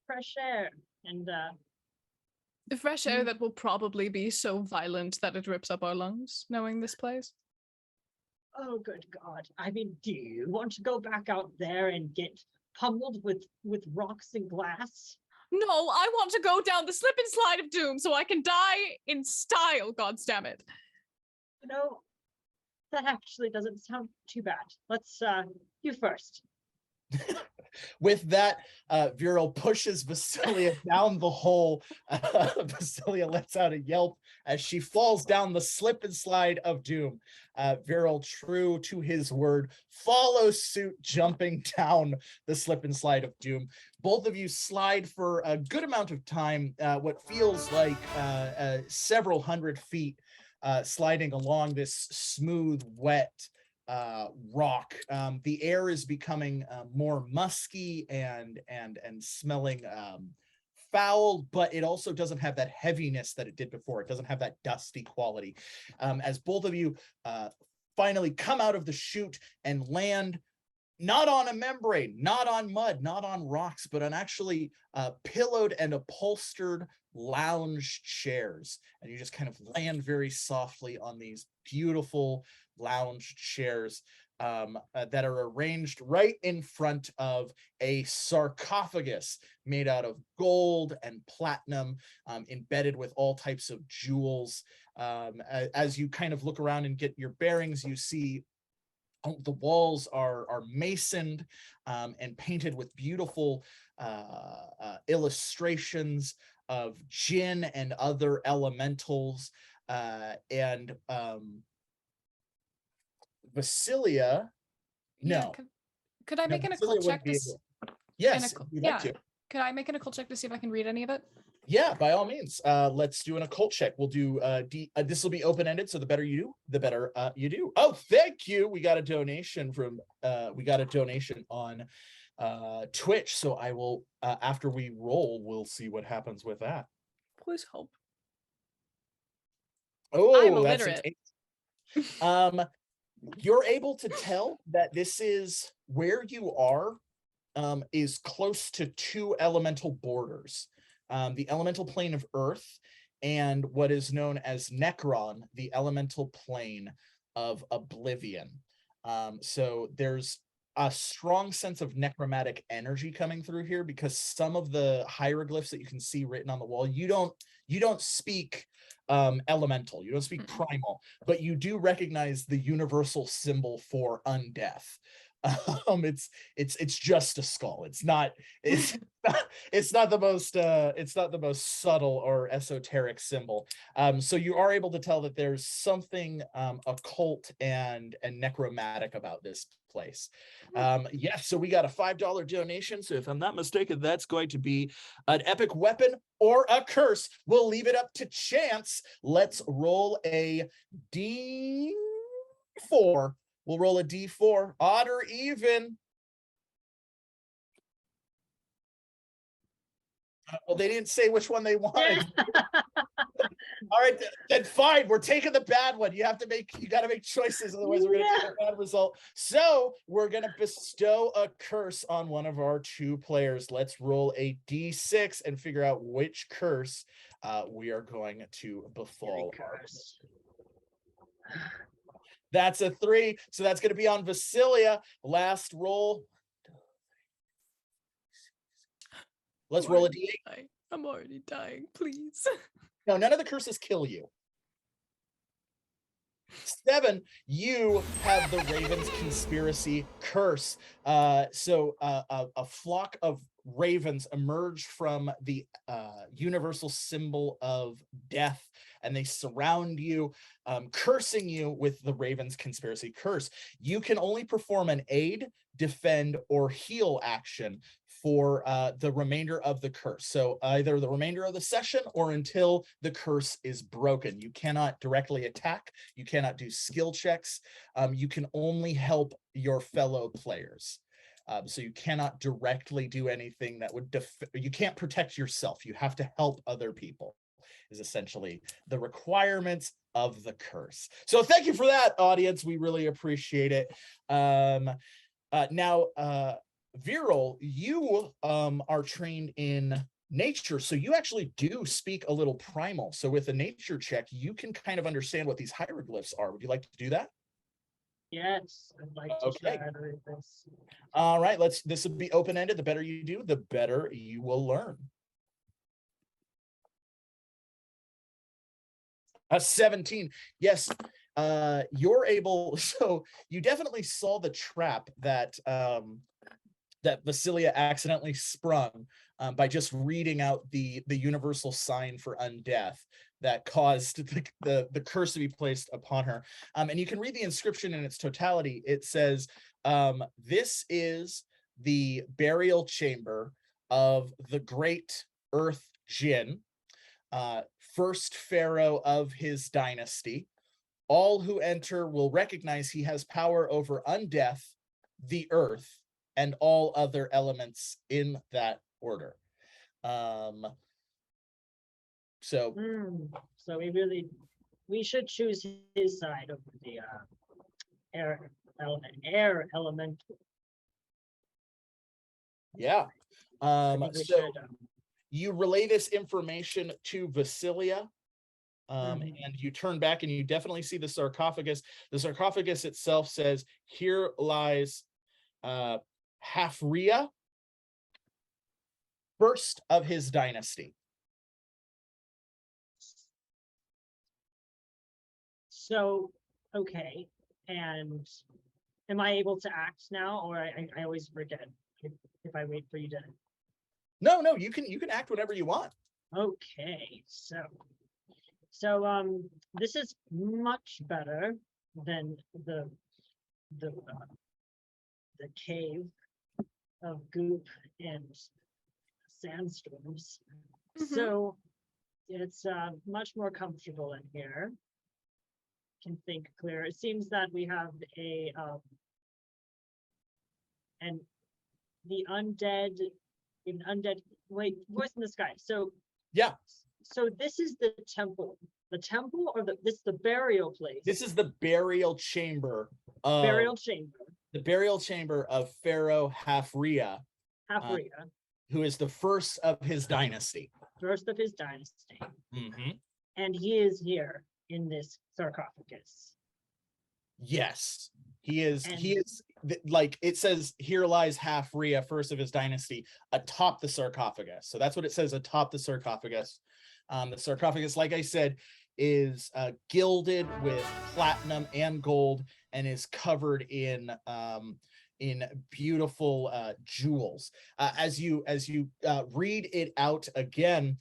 fresh air and The fresh air that will probably be so violent that it rips up our lungs, knowing this place. oh good God. I mean, do you want to go back out there and get pummeled with rocks and glass? No, I want to go down the slip and slide of doom so I can die in style, goddammit. You know, that actually doesn't sound too bad. Let's you first. With that, Veryl pushes Vasilia down the hole. Vasilia lets out a yelp as she falls down the slip and slide of doom. Veryl, true to his word, follows suit, jumping down the slip and slide of doom. Both of you slide for a good amount of time, what feels like several hundred feet, sliding along this smooth, wet rock. The air is becoming more musky and smelling foul, but it also doesn't have that heaviness that it did before. It doesn't have that dusty quality. As both of you finally come out of the chute and land not on a membrane, not on mud, not on rocks, but on actually pillowed and upholstered lounge chairs. And you just kind of land very softly on these beautiful lounge chairs that are arranged right in front of a sarcophagus made out of gold and platinum, embedded with all types of jewels. As you kind of look around and get your bearings, you see the walls are masoned and painted with beautiful illustrations of Djinn and other elementals, and Vasilia, no. Could I make an Vasilia occult wouldn't check be to able- Yes, you'd like yeah. to. Could I make an occult check to see if I can read any of it? Yeah, by all means. Let's do an occult check. We'll do this will be open-ended, so the better you do, the better you do. Oh, thank you. We got a donation from on Twitch. So I will after we roll, we'll see what happens with that. Please help. Oh, I'm that's illiterate. You're able to tell that this is where you are, is close to two elemental borders. The elemental plane of Earth and what is known as Necron, the elemental plane of Oblivion. So there's a strong sense of necromantic energy coming through here, because some of the hieroglyphs that you can see written on the wall, you don't speak elemental, you don't speak primal, but you do recognize the universal symbol for undeath. It's just a skull. It's not the most subtle or esoteric symbol. So you are able to tell that there's something occult and necromantic about this place. Yes, so we got a $5 donation. So if I'm not mistaken, that's going to be an epic weapon or a curse. We'll leave it up to chance. Let's roll a D4. We'll roll a D4, odd or even. Well, they didn't say which one they wanted. All right, then fine. We're taking the bad one. You got to make choices, otherwise we're gonna get a bad result. So we're gonna bestow a curse on one of our two players. Let's roll a D6 and figure out which curse we are going to befall. That's a 3, so that's going to be on Vasilia. Last roll. Let's roll a D8. I'm already dying, please. No, none of the curses kill you. 7, you have the Raven's Conspiracy curse. So a flock of ravens emerge from the universal symbol of death, and they surround you, cursing you with the Raven's Conspiracy curse. You can only perform an aid, defend, or heal action for the remainder of the curse. So either the remainder of the session or until the curse is broken. You cannot directly attack. You cannot do skill checks. You can only help your fellow players. So you cannot directly do anything that would you can't protect yourself. You have to help other people, is essentially the requirements of the curse. So thank you for that, audience. We really appreciate it. Now, Veryl, you are trained in nature, so you actually do speak a little primal. So with a nature check, you can kind of understand what these hieroglyphs are. Would you like to do that? Yes, I'd like to try to read this. All right, this will be open-ended. The better you do, the better you will learn. A 17. Yes, you're able. So you definitely saw the trap that that Vasilia accidentally sprung by just reading out the universal sign for undeath that caused the curse to be placed upon her. And you can read the inscription in its totality. It says, "This is the burial chamber of the great Earth Djinn, first pharaoh of his dynasty. All who enter will recognize he has power over undeath, the earth, and all other elements in that order." So we should choose his side of the air element. yeah. I think we So should, you relay this information to Vasilia, and you turn back and you definitely see the sarcophagus. The sarcophagus itself says, "Here lies Hafria, first of his dynasty." So, okay, and am I able to act now, or I always forget if I wait for you to? No, you can act whenever you want. Okay, so this is much better than the cave of goop and sandstorms. So it's much more comfortable in here. Can think clear. It seems that we have a and the undead, wait, voice in the sky. So yeah. So this is the temple. The temple, or this is the burial place. This is the burial chamber. The burial chamber of Pharaoh Hafria, who is the first of his dynasty. And he is here in this sarcophagus. Yes, he is. He is, like it says, "Here lies Hafria, first of his dynasty," atop the sarcophagus. So that's what it says, atop the sarcophagus. The sarcophagus, like I said, is gilded with platinum and gold and is covered in beautiful jewels. As you read it out again,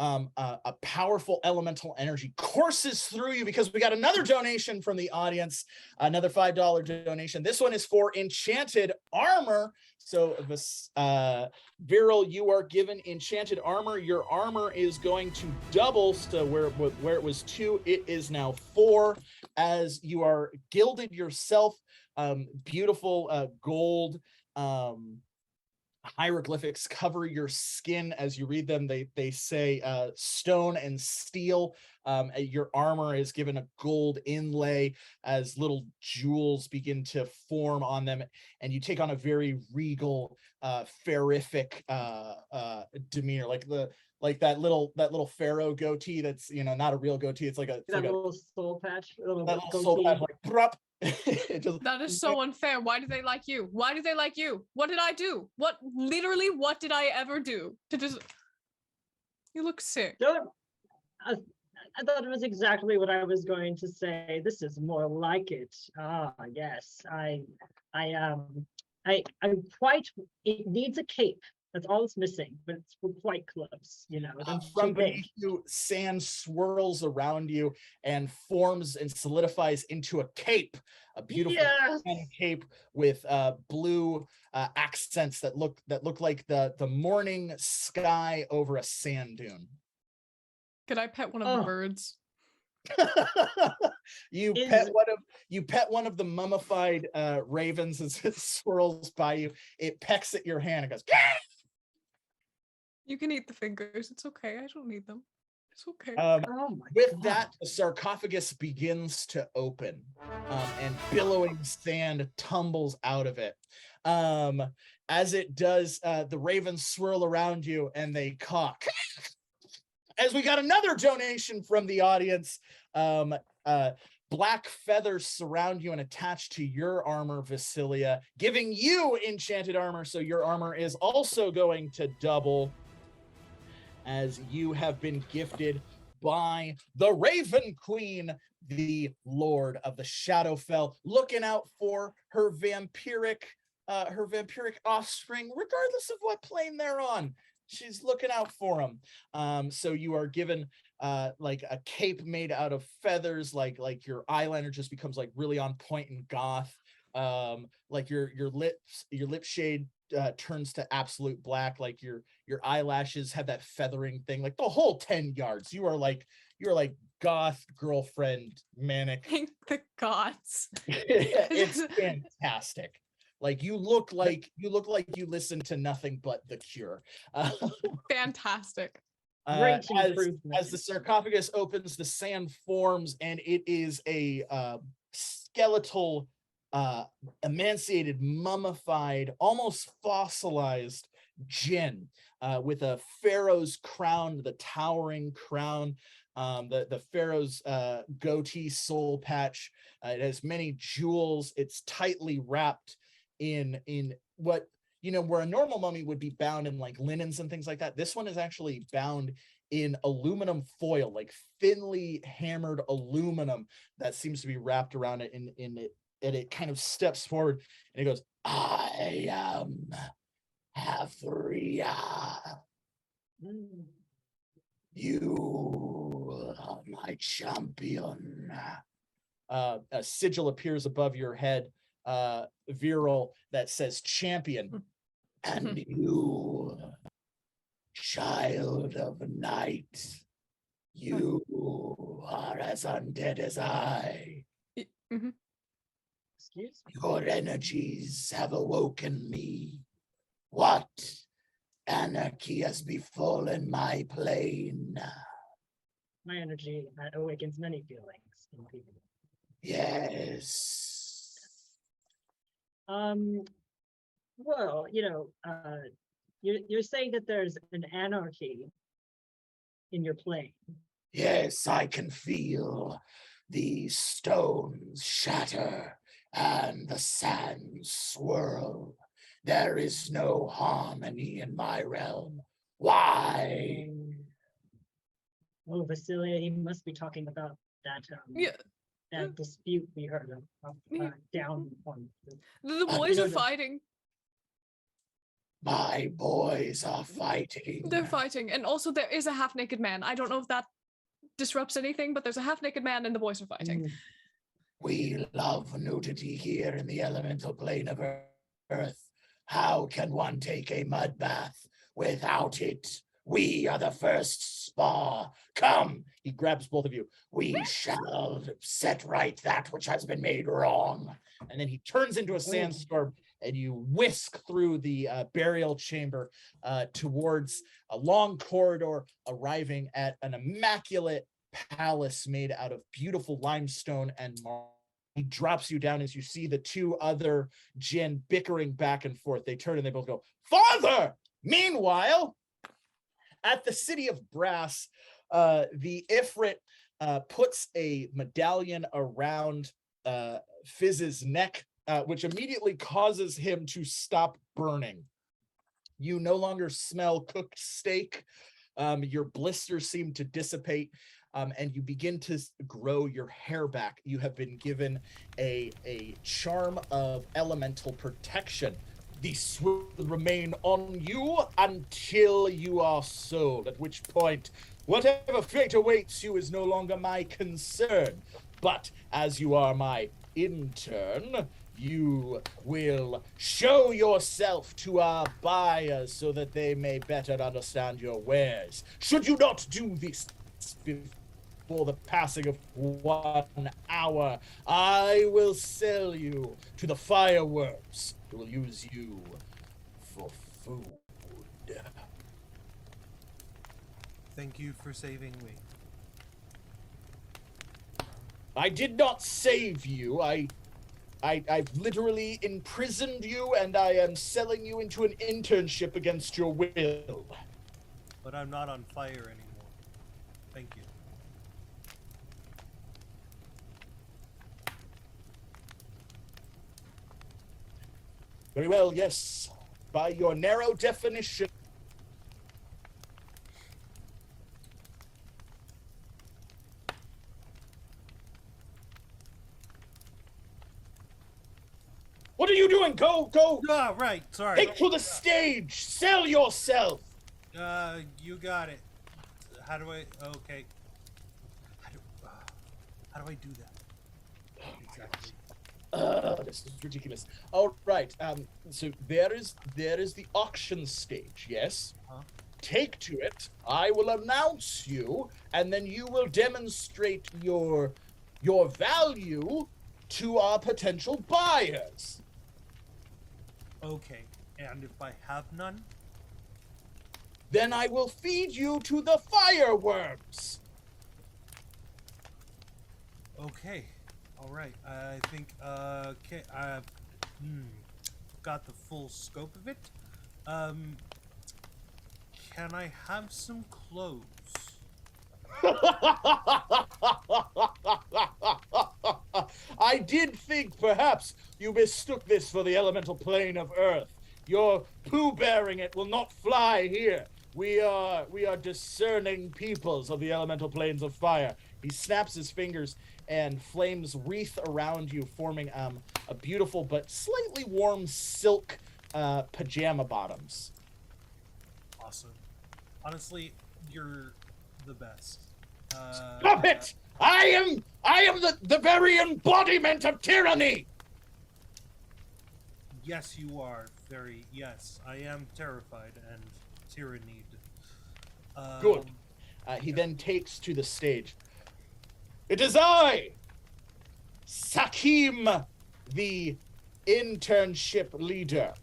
a powerful elemental energy courses through you, because we got another donation from the audience, another $5 donation. This one is for enchanted armor. So this Veryl, you are given enchanted armor. Your armor is going to double, so where it was 2, it is now 4, as you are gilded yourself. Beautiful gold hieroglyphics cover your skin as you read them. They say stone and steel. Your armor is given a gold inlay as little jewels begin to form on them, and you take on a very regal, pharaohic demeanor, like that little pharaoh goatee. That's, not a real goatee. It's like a little soul patch. Like prop. That is so unfair. Why do they like you? Why do they like you? What did I do? What did I ever do to just? You look sick. I thought it was exactly what I was going to say. This is more like it. Yes. I'm quite. It needs a cape, That's all it's missing, but it's quite close. You know, it's too From big. beneath you, sand swirls around you and forms and solidifies into a cape, a beautiful Yes! cape with blue accents that look like the morning sky over a sand dune. Could I pet one of Oh. the birds? You Is- pet one of the mummified ravens as it swirls by you. It pecks at your hand and goes. You can eat the fingers. It's okay. I don't need them. It's okay. Oh my With God. that, the sarcophagus begins to open, and billowing sand tumbles out of it. As it does, the ravens swirl around you and they caw. As we got another donation from the audience, black feathers surround you and attach to your armor, Vasilia, giving you enchanted armor, so your armor is also going to double, as you have been gifted by the Raven Queen, the Lord of the Shadowfell, looking out for her vampiric offspring, regardless of what plane they're on. She's looking out for them. So you are given like a cape made out of feathers, like your eyeliner just becomes like really on point and goth. Like your lip shade turns to absolute black, like your eyelashes have that feathering thing, like the whole 10 yards. You're like goth girlfriend manic. Thank the gods. It's fantastic. Like you look like you listen to nothing but The Cure. Fantastic. Great improvement. As the sarcophagus opens, the sand forms, and it is a skeletal, emaciated, mummified, almost fossilized Djinn, with a pharaoh's crown, the towering crown, the pharaoh's goatee soul patch. It has many jewels. It's tightly wrapped in what, you know, where a normal mummy would be bound in like linens and things like that. This one is actually bound in aluminum foil, like thinly hammered aluminum that seems to be wrapped around it in it. And it kind of steps forward and it goes, "I am Hafria. You are my champion." A sigil appears above your head, Veryl, that says champion. "And you, child of night, you are as undead as I. Mm-hmm. Excuse me? Your energies have awoken me. What anarchy has befallen my plane?" My energy awakens many feelings in people. "Yes." Well, you know, you're saying that there's an anarchy in your plane. "Yes, I can feel the stones shatter and the sand swirl. There is no harmony in my realm. Why?" Oh, Vasilia, he must be talking about that Yeah. that dispute we heard of down on. The boys are fighting. "My boys are fighting." They're fighting. And also there is a half-naked man. I don't know if that disrupts anything, but there's a half-naked man and the boys are fighting. "We love nudity here in the elemental plane of Earth. How can one take a mud bath without it? We are the first spa. Come," he grabs both of you. "We shall set right that which has been made wrong." And then he turns into a sandstorm, and you whisk through the burial chamber towards a long corridor, arriving at an immaculate palace made out of beautiful limestone and marble. He drops you down as you see the two other Djinn bickering back and forth. They turn and they both go, "Father!" Meanwhile, at the City of Brass, the Ifrit puts a medallion around Fizz's neck, which immediately causes him to stop burning. You no longer smell cooked steak. Your blisters seem to dissipate, and you begin to grow your hair back. You have been given a charm of elemental protection. This will remain on you until you are sold, at which point, whatever fate awaits you is no longer my concern. But as you are my intern, you will show yourself to our buyers so that they may better understand your wares. Should you not do this before the passing of 1 hour, I will sell you to the fireworms who will use you for food. Thank you for saving me. I did not save you. I've literally imprisoned you, and I am selling you into an internship against your will. But I'm not on fire anymore. Thank you. Very well, yes. By your narrow definition. What are you doing? Go! Ah, right. Sorry. Take to the stage! Sell yourself! You got it. How do I... Okay. How do I do that? Exactly. This is ridiculous. All right. So there is the auction stage. Yes. Huh? Take to it. I will announce you, and then you will demonstrate your value to our potential buyers. Okay. And if I have none? Then I will feed you to the fireworms. Okay. All right. I think. Okay. Got the full scope of it. Can I have some clothes? I did think perhaps you mistook this for the elemental plane of Earth. Your poo bearing it will not fly here. We are discerning peoples of the elemental planes of fire. He snaps his fingers, and flames wreath around you, forming a beautiful but slightly warm silk pajama bottoms. Awesome. Honestly, you're the best. Stop it! I am the very embodiment of tyranny! Yes, you are. Yes, I am terrified and tyrannied. Good. He then takes to the stage. It is I, Sakim, the internship leader.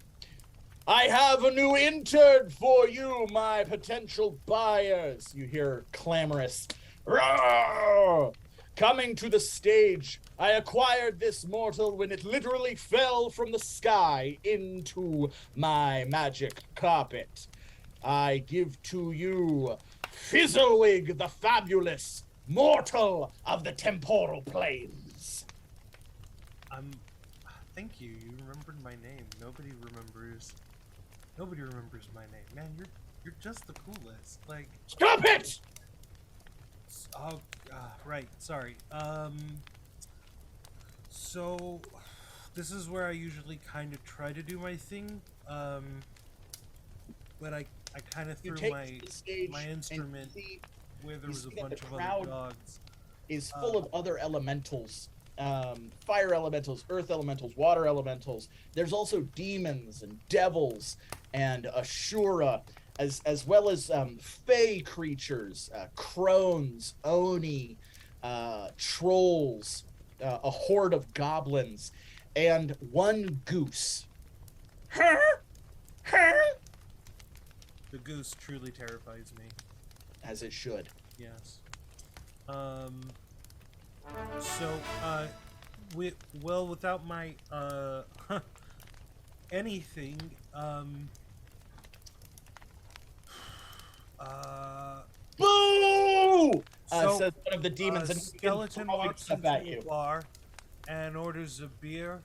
I have a new intern for you, my potential buyers. You hear clamorous roar coming to the stage. I acquired this mortal when it literally fell from the sky into my magic carpet. I give to you Fizzlewigg the Fabulous, mortal of the temporal planes. Thank you. You remembered my name. Nobody remembers my name. Man, you're just the coolest. Like, Stop it! oh, right. Sorry. So this is where I usually kind of try to do my thing. But I kind of You threw take to the stage my and instrument see where there was a see that bunch the of crowd other dogs. is full of other elementals. Fire elementals, earth elementals, water elementals. There's also demons and devils and Ashura, as well as fey creatures, crones, oni, trolls, a horde of goblins, and one goose. The goose truly terrifies me. As it should. Yes. So, without my, anything, Boo! So, Says one of the demons, and skeleton throwing walks stuff into at a you. bar and orders a beer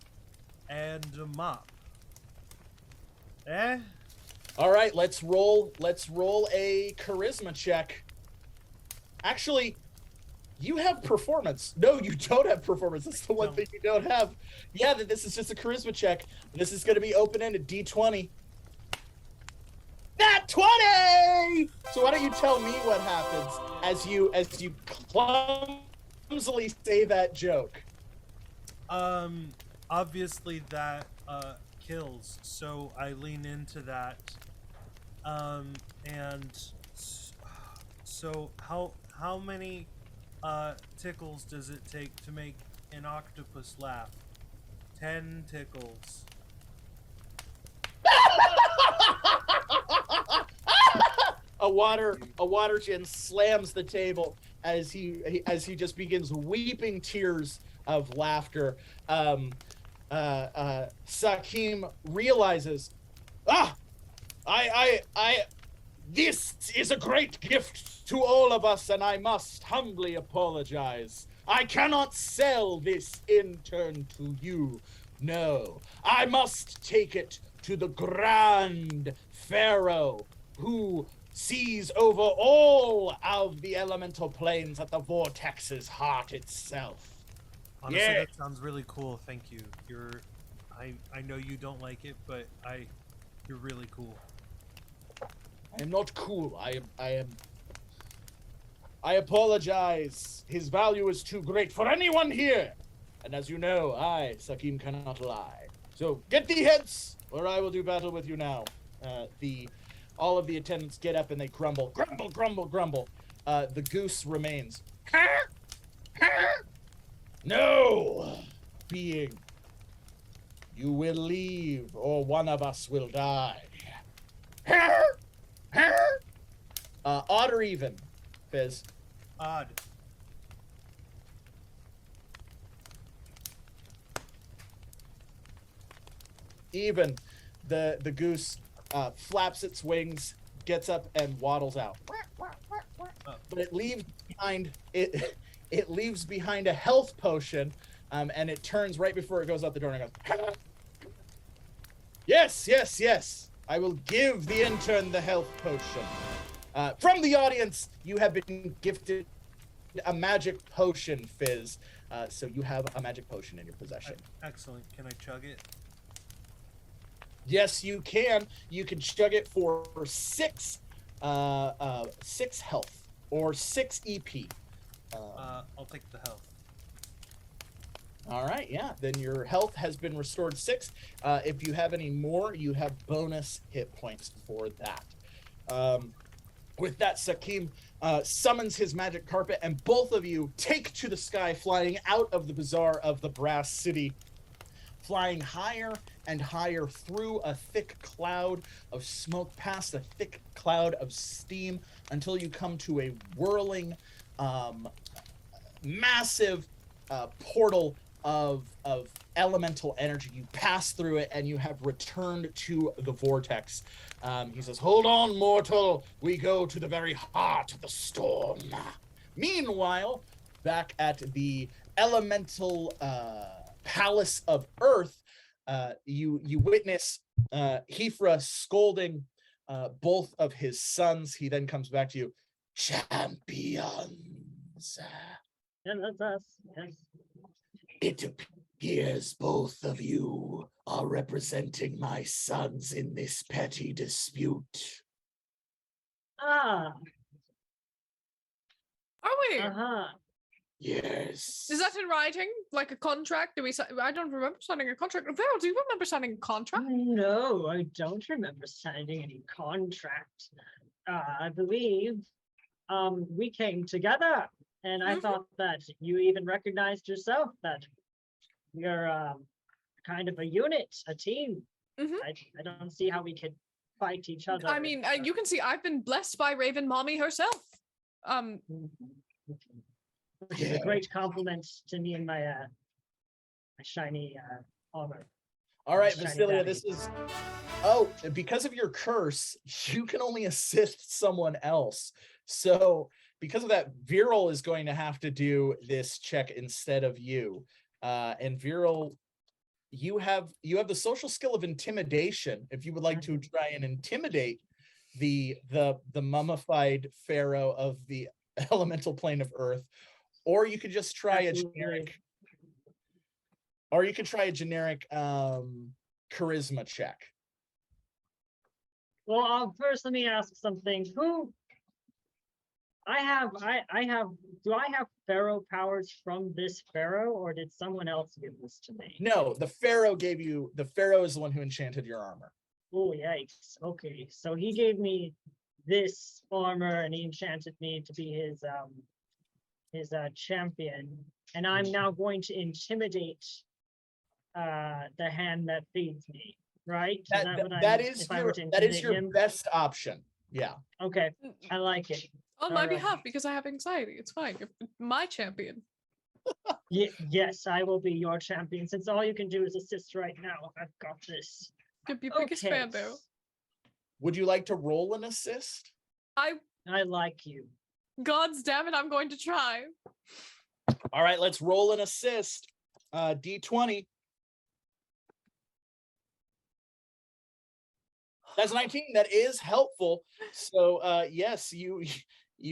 and a mop. Eh? All right, let's roll a charisma check. Actually, You have performance. No, you don't have performance. That's the one No. thing you don't have. Yeah, that this is just a charisma check. This is going to be open-ended. D20. Nat 20! So why don't you tell me what happens as you clumsily say that joke? Obviously that kills, so I lean into that. So how many tickles does it take to make an octopus laugh? 10 tickles. A water Djinn slams the table as he just begins weeping tears of laughter. Sakim realizes, this is a great gift to all of us, and I must humbly apologize. I cannot sell this intern to you. No, I must take it to the Grand Pharaoh, who sees over all of the elemental planes at the Vortex's heart itself. Honestly, Yeah. that sounds really cool. Thank you. I know you don't like it, but you're really cool. I am not cool. I apologize. His value is too great for anyone here. And as you know, I, Sakim, cannot lie. So get thee hence, or I will do battle with you now. All of the attendants get up and they grumble. Grumble, grumble, grumble. The goose remains. No, being. You will leave, or one of us will die. Odd or even, Fizz? Odd. Even. The goose flaps its wings, gets up, and waddles out. But it leaves behind it leaves behind a health potion, and it turns right before it goes out the door and it goes, yes, yes, yes. I will give the intern the health potion. From the audience, you have been gifted a magic potion, Fizz. So you have a magic potion in your possession. Excellent. Can I chug it? Yes, you can. You can chug it for 6 health or 6 EP. I'll take the health. All right, yeah. Then your health has been restored 6. If you have any more, you have bonus hit points for that. With that, Sakim summons his magic carpet, and both of you take to the sky, flying out of the bazaar of the Brass City, flying higher and higher through a thick cloud of smoke, past a thick cloud of steam, until you come to a whirling, massive portal of elemental energy. You pass through it, and you have returned to the vortex. He says, "Hold on, mortal. We go to the very heart of the storm." Meanwhile, back at the elemental palace of Earth, you witness Hifra scolding both of his sons. He then comes back to you, "Champions. Yeah, that's us. Yes. It appears both of you are representing my sons in this petty dispute." Ah, Are we? uh-huh. Yes. Is that in writing? Like a contract? I don't remember signing a contract. Veryl, do you remember signing a contract? No, I don't remember signing any contract. I believe we came together, and I Mhm. thought that you even recognized yourself that you're kind of a unit, a team. Mhm. I don't see how we could fight each other. I mean, you can see I've been blessed by Raven Mommy herself. Which is a great compliment to me and my my shiny armor. All right, Shiny Vasilia, daddy. this is... Oh, because of your curse, you can only assist someone else. So because of that, Veryl is going to have to do this check instead of you. And Veryl, you have the social skill of intimidation. If you would like to try and intimidate the mummified pharaoh of the elemental plane of Earth, Or you could just try Absolutely. a generic charisma check. Well, first let me ask something. Do I have pharaoh powers from this pharaoh, or did someone else give this to me? No, the pharaoh is the one who enchanted your armor. Oh, yikes. Okay, so he gave me this armor and he enchanted me to be his champion, and I'm now going to intimidate the hand that feeds me, right? That is your him? best option. Yeah. Okay, I like it. On my Alright. behalf, because I have anxiety. It's fine. You're my champion. Yes, I will be your champion. Since all you can do is assist right now, I've got this. You're your biggest fan, though. Would you like to roll an assist? I like you. God's damn it, I'm going to try. All right, let's roll an assist. D20. That's 19. That is helpful. So yes, you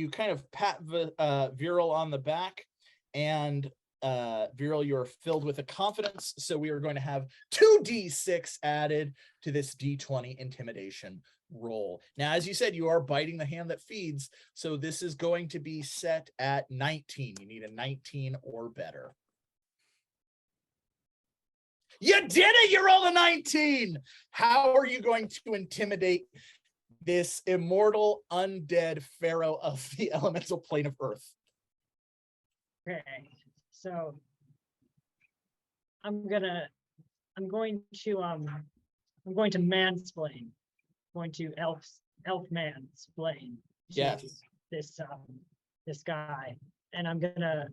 kind of pat Veryl on the back, and Veryl, you're filled with a confidence. So we are going to have 2d6 added to this d20 intimidation roll. Now, as you said, you are biting the hand that feeds. So this is going to be set at 19. You need a 19 or better. You did it! You rolled a 19! How are you going to intimidate this immortal undead pharaoh of the elemental plane of Earth? Okay, so I'm going to mansplain. I'm going to elf mansplain. Yes. This guy, and I'm gonna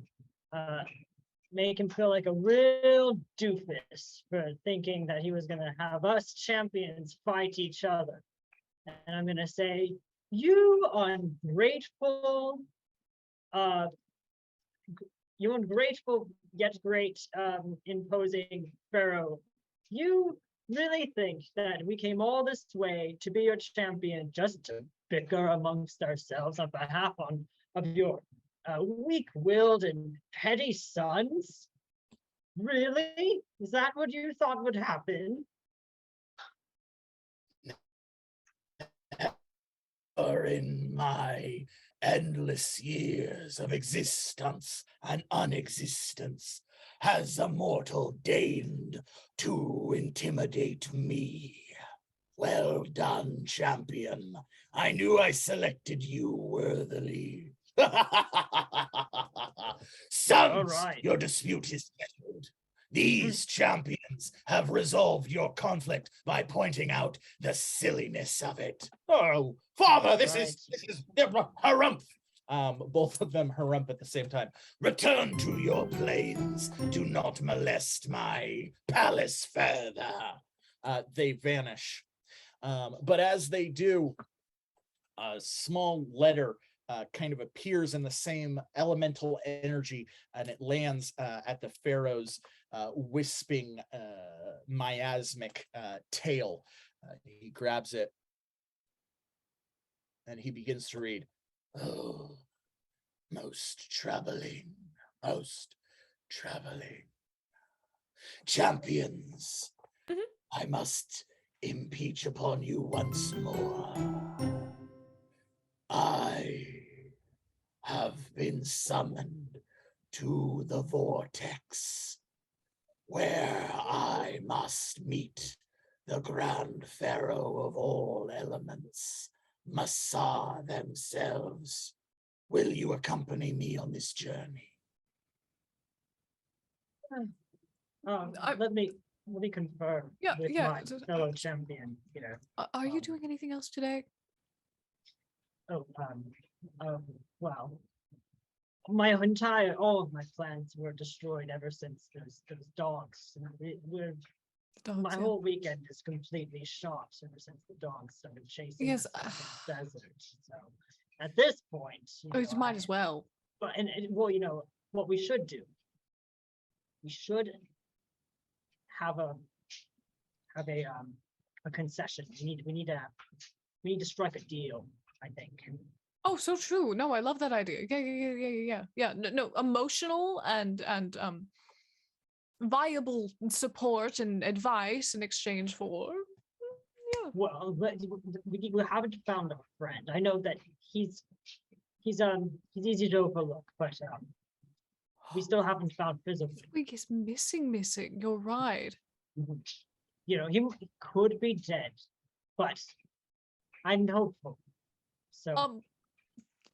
make him feel like a real doofus for thinking that he was gonna have us champions fight each other. And I'm gonna say, you ungrateful yet great imposing pharaoh, you really think that we came all this way to be your champion just to bicker amongst ourselves on behalf of your weak-willed and petty sons? Really? Is that what you thought would happen? Or in my endless years of existence and unexistence, has a mortal deigned to intimidate me? Well done, champion. I knew I selected you worthily. Sons, right. your dispute is settled. These champions have resolved your conflict by pointing out the silliness of it. Oh, father, this is harumph. Both of them harump at the same time. Return to your planes. Do not molest my palace further. They vanish. But as they do, a small letter kind of appears in the same elemental energy, and it lands at the pharaoh's wisping, miasmic tail. He grabs it and he begins to read. Oh, most troubling. Champions, I must impeach upon you once more. I have been summoned to the Vortex, where I must meet the Grand Pharaoh of all elements, Massa themselves. Will you accompany me on this journey? Let me confirm with my fellow champion here. Are you doing anything else today? Well, all of my plans were destroyed ever since those dogs. My whole weekend is completely shot ever since the dogs started chasing us in the desert. So at this point, you might as well. But well, what we should do. We should have a concession. We need to strike a deal, I think. Oh, so true. No, I love that idea. Yeah. No, emotional and viable support and advice in exchange for. Yeah. Well, we haven't found a friend. I know that he's easy to overlook, but we still haven't found Fizzlewigg. Fizzlewigg is missing. You're right. You know, he could be dead, but I'm hopeful. So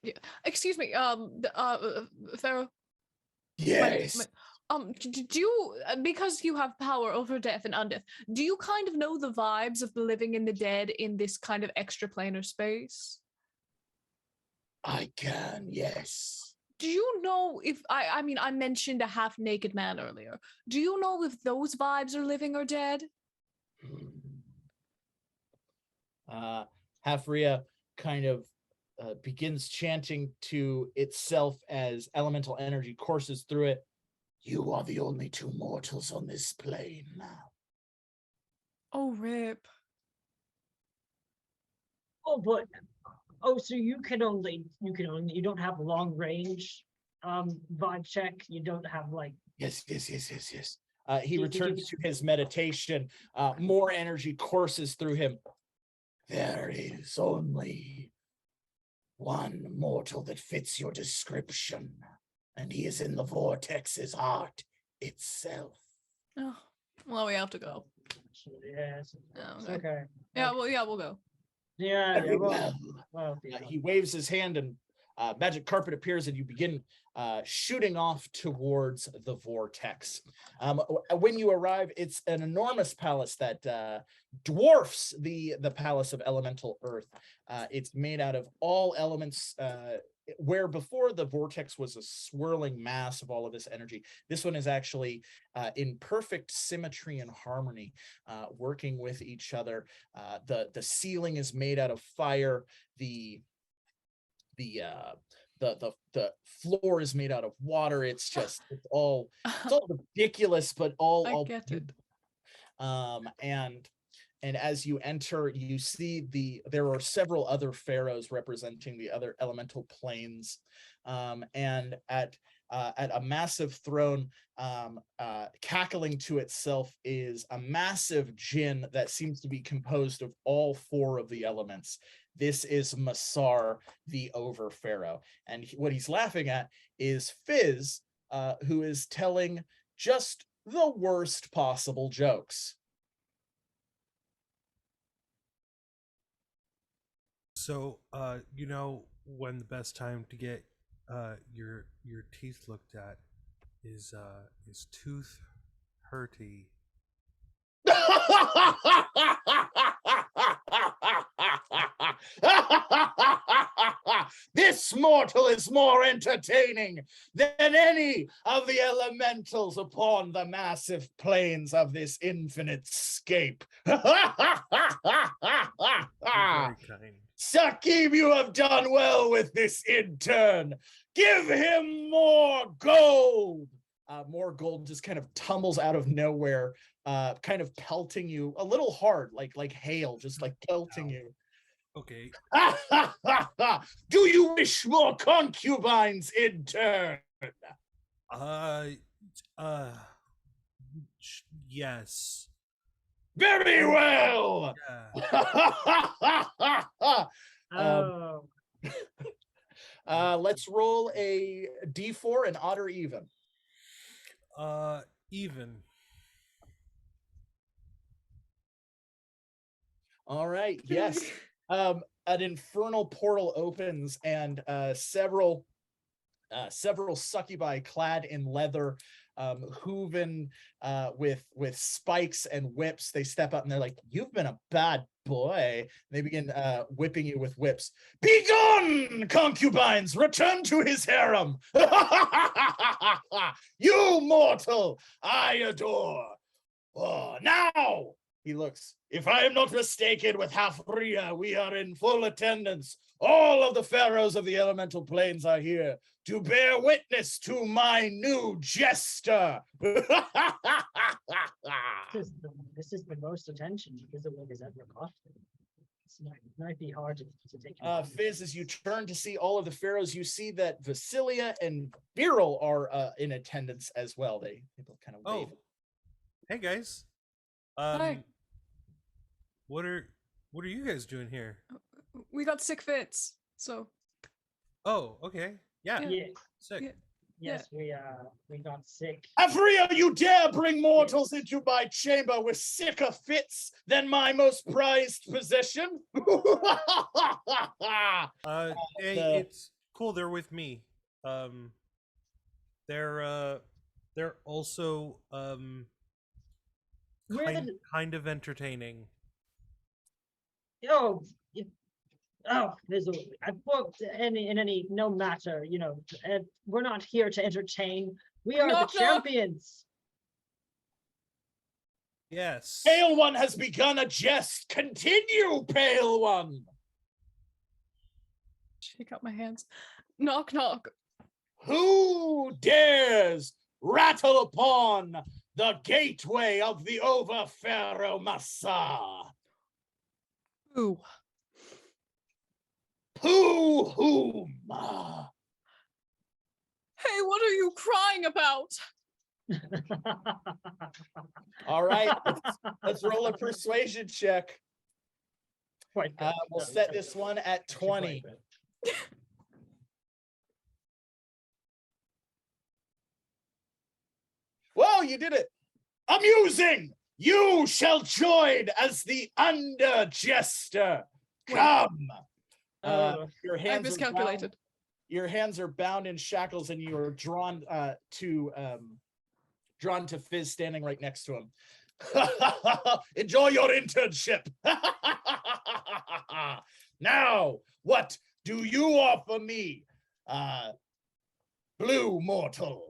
Yeah. Excuse me, Veryl. Yes. Do you, because you have power over death and undeath, do you kind of know the vibes of the living and the dead in this kind of extraplanar space? I can, yes. Do you know if I mean I mentioned a half-naked man earlier. Do you know if those vibes are living or dead? Hafria kind of begins chanting to itself as elemental energy courses through it. You are the only two mortals on this plane now. Oh, rip. So you don't have long range vibe check. You don't have like. Yes. He returns to his meditation. More energy courses through him. There is only one mortal that fits your description, and he is in the Vortex's heart itself. Oh, well, we have to go. Yes. Oh, Okay. Yeah, we'll go. Yeah. Very Well, well. He waves his hand and magic carpet appears and you begin shooting off towards the vortex. When you arrive, it's an enormous palace that dwarfs the palace of elemental earth. It's made out of all elements, where before the vortex was a swirling mass of all of this energy. This one is actually in perfect symmetry and harmony, working with each other. The ceiling is made out of fire. The floor is made out of water. It's all ridiculous, but all get it. And as you enter, you see there are several other pharaohs representing the other elemental planes, and at a massive throne, cackling to itself, is a massive Djinn that seems to be composed of all four of the elements. This is Masar, the over pharaoh, and what he's laughing at is Fizz, who is telling just the worst possible jokes. So, you know when the best time to get your teeth looked at is tooth hurty. This mortal is more entertaining than any of the elementals upon the massive plains of this infinite scape. Very kind. Saqib, you have done well with this intern. Give him more gold. More gold just kind of tumbles out of nowhere, kind of pelting you a little hard, like hail, just like pelting you. Okay. Do you wish more concubines in turn? Yes. Very well. Yeah. Let's roll a d4, an odd or even. Even. All right. Yes. An infernal portal opens, and several succubi clad in leather, hooven with spikes and whips. They step up and they're like, "You've been a bad boy." They begin whipping you with whips. "Be gone, concubines! Return to his harem! You mortal, I adore. Oh, now!" He looks. "If I am not mistaken, with Hafria, we are in full attendance. All of the pharaohs of the elemental planes are here to bear witness to my new jester." This is the most attention Fizzlewigg has ever gotten. might be hard to take. Fizz, as you turn to see all of the pharaohs, you see that Vasilia and Veryl are in attendance as well. They both kind of wave. Oh, hey guys. Hi. What are you guys doing here? We got sick fits, so Oh, okay. Yeah. Yeah. Yeah. Sick. Yeah. Yes, we got sick. Afria, you dare bring mortals into my chamber with sicker fits than my most prized possession? Hey, it's cool. They're with me. They're also kind of entertaining. Oh, there's no matter. We're not here to entertain. We are Knock, the knock. champions. Yes. Pale One has begun a jest. Continue, Pale One. shake out my hands. Knock, knock. Who dares rattle upon the gateway of the Overpharaoh Massa? Ooh. Whom? Hey, what are you crying about? All right, let's roll a persuasion check. Quite good. We'll set this one at 20. Whoa, you did it. Amusing! You shall join as the under jester. Come. Your I hands are miscalculated. bound, your hands are bound in shackles, and you are drawn to Fizz standing right next to him. Enjoy your internship. Now, what do you offer me, Blue Mortal?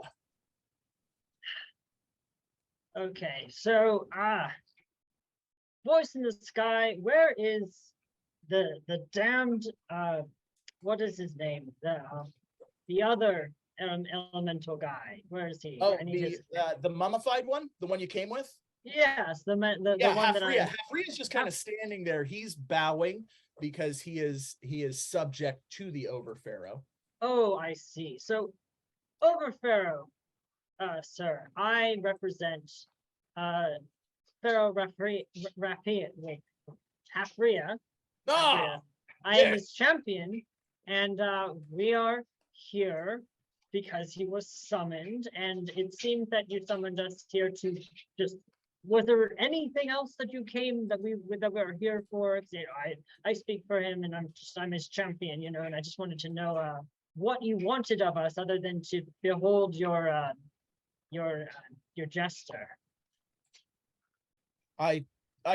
Okay, so voice in the sky, where is the damned what is his name? The other elemental guy. Where is he? Oh, I need the mummified one, the one you came with? yes, the one that Hafria is just kind of standing there. He's bowing because he is subject to the Overpharaoh. Oh, I see. So Overpharaoh, sir, I represent Pharaoh Hafria. Ah, I am his champion, and we are here because he was summoned, and it seems that you summoned us here to just. Was there anything else that you came that we were here for? I speak for him, and I'm his champion, and I just wanted to know what you wanted of us, other than to behold your jester. I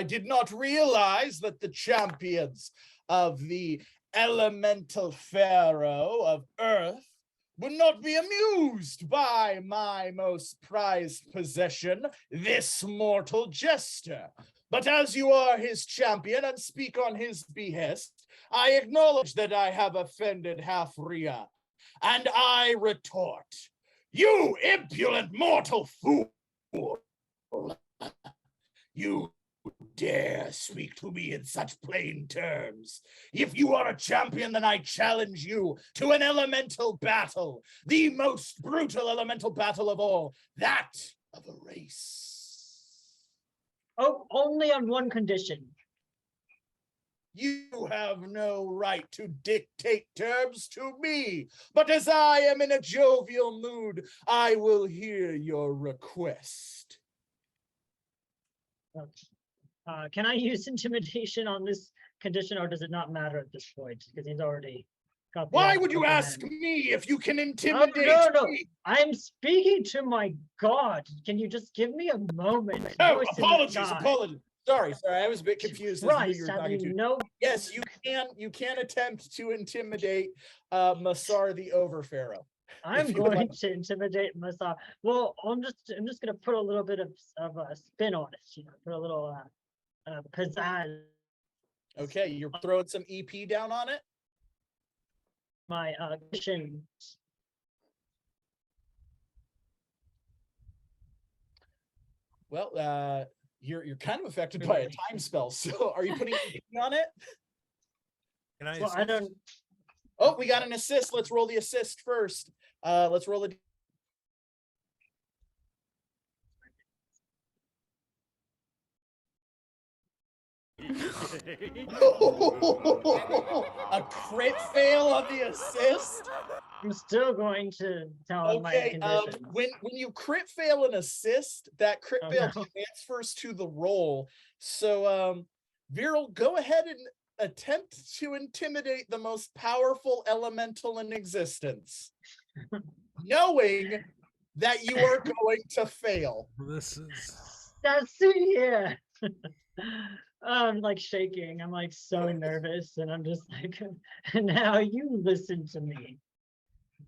did not realize that the champions of the elemental pharaoh of Earth would not be amused by my most prized possession, this mortal jester. But as you are his champion and speak on his behest, I acknowledge that I have offended Hafria, and I retort, you impudent mortal fool! You dare speak to me in such plain terms? If you are a champion, then I challenge you to an elemental battle, the most brutal elemental battle of all, that of a race. Oh, only on one condition. You have no right to dictate terms to me, but as I am in a jovial mood, I will hear your request. Can I use intimidation on this condition, or does it not matter at this point? Because he's already got the Why would you upper ask hand. me if you can Oh, intimidate no. me? I'm speaking to my god. Can you just give me a moment? Oh, Voice in the apologies. sky. Sorry, I was a bit confused as to who Christ, you were have talking you to. no Yes, you can attempt to intimidate Masar the Overpharaoh. I'm if you would going like. to intimidate myself. Well, I'm just gonna put a little bit of a spin on it, put a little pizzazz. Okay, you're throwing some EP down on it? My mission. Well, you're kind of affected by a time spell. So are you putting EP on it? Can I? Well, I assist? don't. Oh, we got an assist. Let's roll the assist first. Let's roll a a crit fail on the assist. I'm still going to tell him my Okay, conditions. when you crit fail an assist, that crit Oh, fail no. transfers to the roll. So, Veryl, go ahead and attempt to intimidate the most powerful elemental in existence, knowing that you are going to fail. This is. That's yeah. I'm like shaking. I'm like so nervous, and I'm just like, now you listen to me.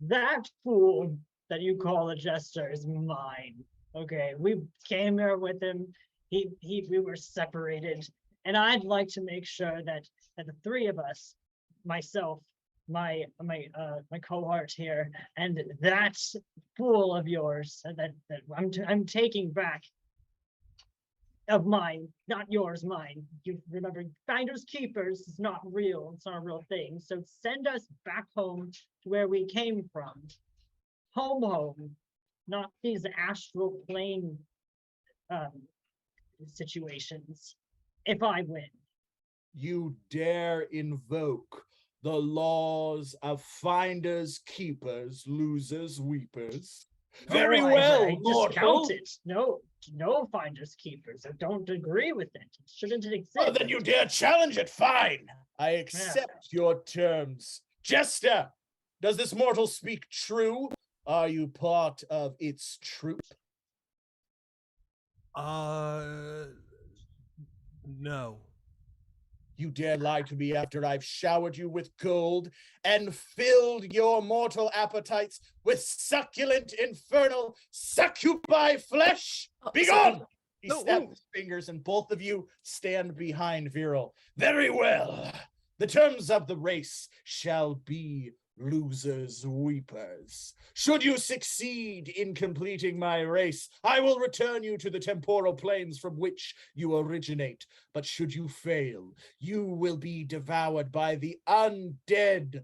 That fool that you call a jester is mine. Okay, we came here with him. We were separated, and I'd like to make sure that the three of us, myself, my cohort here, and that fool of yours that I'm taking back of mine, not yours, mine. You remember, finders keepers is not real. It's not a real thing. So send us back home to where we came from. Home, not these astral plane situations. If I win. You dare invoke the laws of finders, keepers, losers, weepers. Very Oh, well, I mortal. discount it. No finders keepers. I don't agree with it. It shouldn't exist. Oh, then you dare challenge it. Fine. I accept your terms. Jester, does this mortal speak true? Are you part of its troop? No. You dare lie to me after I've showered you with gold and filled your mortal appetites with succulent, infernal, succubi flesh? Begone! He snapped his fingers, and both of you stand behind Veryl. Very well. The terms of the race shall be losers, weepers. Should you succeed in completing my race, I will return you to the temporal planes from which you originate. But should you fail, you will be devoured by the undead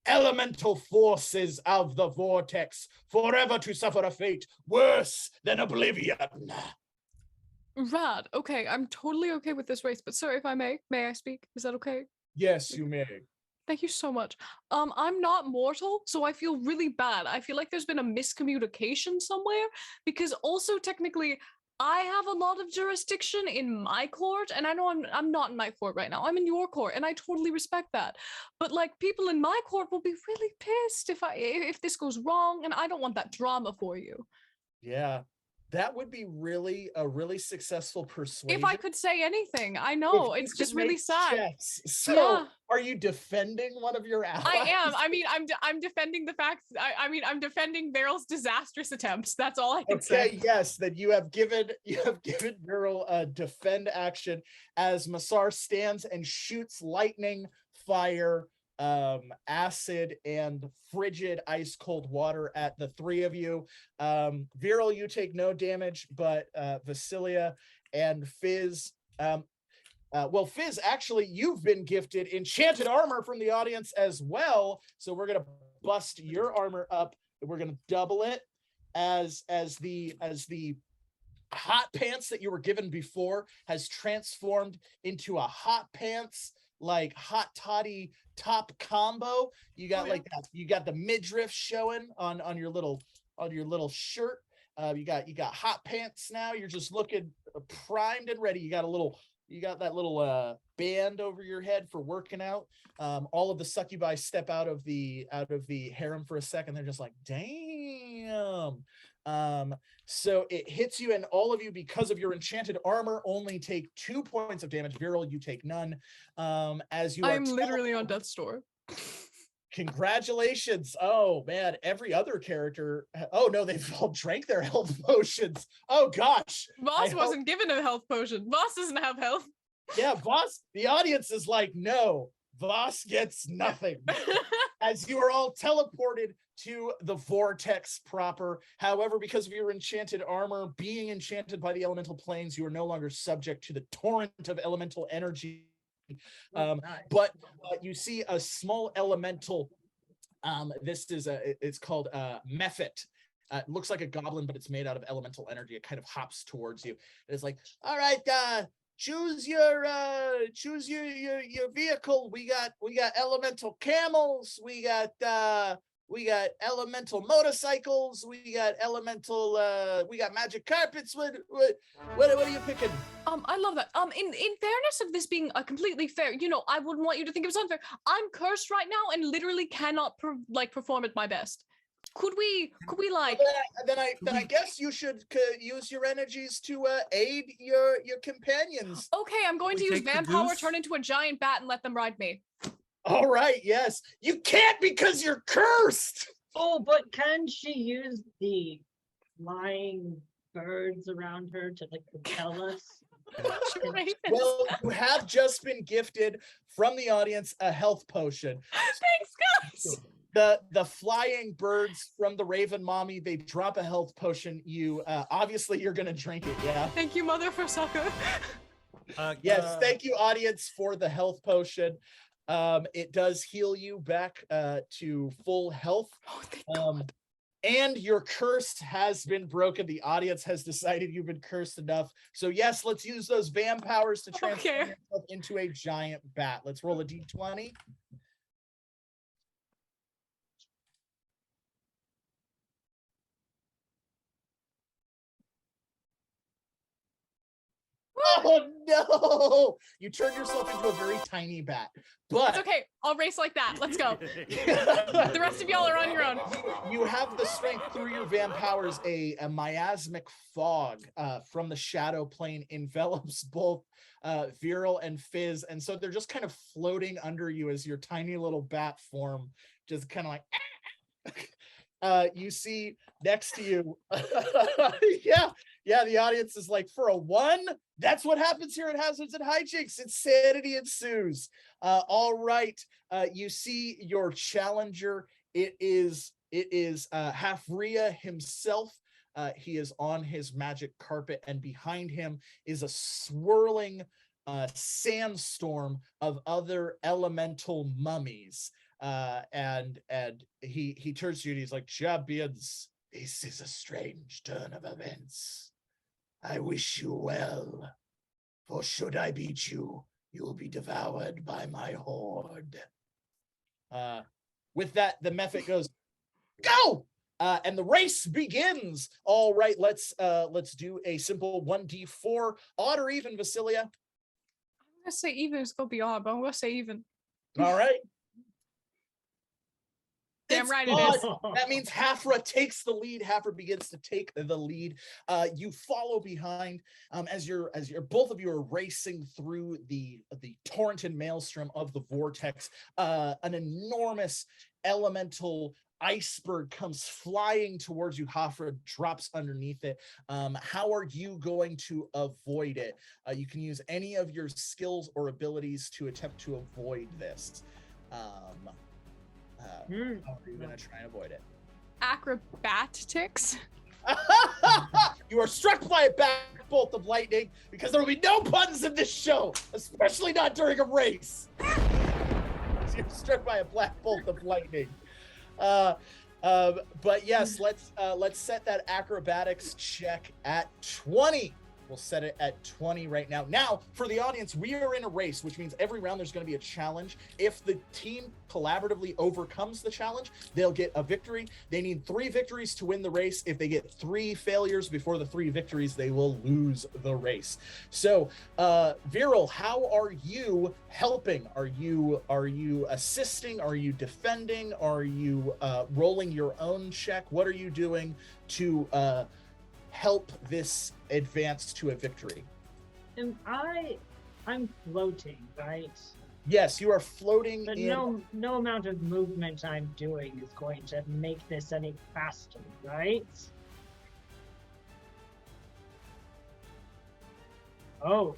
elemental forces of the Vortex, forever to suffer a fate worse than oblivion. Rad. Okay, I'm totally okay with this race, but sir, if I may I speak? Is that okay? Yes, you may. Thank you so much. I'm not mortal, so I feel really bad. I feel like there's been a miscommunication somewhere, because also technically I have a lot of jurisdiction in my court, and I know I'm not in my court right now. I'm in your court, and I totally respect that. But like, people in my court will be really pissed if this goes wrong, and I don't want that drama for you. Yeah. That would be a really successful persuasion. If I could say anything, I know it's just really sad. Checks. So, yeah. Are you defending one of your allies? I am. I mean, I'm defending the fact. I'm defending Veryl's disastrous attempts. That's all I can say. Okay. Yes, that you have given Veryl a defend action as Masar stands and shoots lightning, fire, acid, and frigid ice cold water at the three of you. Veryl, you take no damage, but Vasilia and Fizz, well, Fizz, actually, you've been gifted enchanted armor from the audience as well. So we're gonna bust your armor up. We're gonna double it as the hot pants that you were given before has transformed into a hot pants, like hot toddy top combo. You got like that. You got the midriff showing on your little shirt. You got hot pants now. You're just looking primed and ready. You got that little band over your head for working out. All of the succubi step out of the harem for a second. They're just like, damn. So it hits you, and all of you, because of your enchanted armor, only take 2 points of damage. Veryl, you take none. As you I'm literally on death's door. Congratulations. Oh man, every other character. Oh no, they've all drank their health potions. Oh gosh. Voss wasn't given a health potion. Voss doesn't have health. Yeah, Voss, the audience is like, no, Voss gets nothing. As you are all teleported to the Vortex proper. However, because of your enchanted armor being enchanted by the elemental planes, you are no longer subject to the torrent of elemental energy Nice. But you see a small elemental. It's called Mephit. It looks like a goblin, but it's made out of elemental energy. It kind of hops towards you. It's like, all right, choose your vehicle. We got elemental camels. We got elemental motorcycles. We got magic carpets. What are you picking? I love that. In fairness of this being completely fair, I wouldn't want you to think it was unfair. I'm cursed right now and literally cannot perform at my best. Could we like? Then I guess you should use your energies to aid your companions. Okay, I'm going to use manpower, turn into a giant bat, and let them ride me. All right, yes. You can't because you're cursed. Oh, but can she use the flying birds around her to propel us? Well, you have just been gifted from the audience a health potion. Thanks, guys. The flying birds from the Raven Mommy, they drop a health potion. You obviously you're gonna drink it, yeah. Thank you, mother, for sucker. Yes, thank you, audience, for the health potion. It does heal you back to full health. And your curse has been broken. The audience has decided you've been cursed enough. So yes, let's use those Vam powers to transform yourself into a giant bat. Let's roll a d20. Oh no! You turned yourself into a very tiny bat. But it's okay. I'll race like that. Let's go. The rest of y'all are on your own. You have the strength through your Vam powers. A miasmic fog from the shadow plane envelops both Veryl and Fizz, and so they're just kind of floating under you as your tiny little bat form, just kind of like. You see next to you, yeah, the audience is like, for a 1, that's what happens here at Hazards and Hijinks. Insanity ensues. All right, you see your challenger. It is Hafria himself. He is on his magic carpet, and behind him is a swirling sandstorm of other elemental mummies. And he turns to you and he's like, champions, this is a strange turn of events. I wish you well, for should I beat you, you'll be devoured by my horde. With that, the Mephit goes, go! And the race begins. All right, let's do a simple 1d4, odd or even, Vasilia. I'm gonna say even. It's gonna be odd, but I'm gonna say even. All right. Damn right it is. That means Hafra takes the lead. Hafra begins to take the lead. You follow behind as you're both of you are racing through the torrent and maelstrom of the vortex. An enormous elemental iceberg comes flying towards you. Hafra drops underneath it. How are you going to avoid it? You can use any of your skills or abilities to attempt to avoid this. How are you going to try and avoid it? Acrobatics. You are struck by a back bolt of lightning because there will be no puns in this show, especially not during a race. So you're struck by a black bolt of lightning. But yes, let's set that acrobatics check at 20. We'll set it at 20 right now. Now, for the audience, we are in a race, which means every round there's going to be a challenge. If the team collaboratively overcomes the challenge, they'll get a victory. They need 3 victories to win the race. If they get 3 failures before the 3 victories, they will lose the race. So, Veryl, how are you helping? Are you assisting? Are you defending? Are you rolling your own check? What are you doing to help this advance to a victory? I'm floating, right? Yes, you are floating. But no amount of movement I'm doing is going to make this any faster, right? Oh,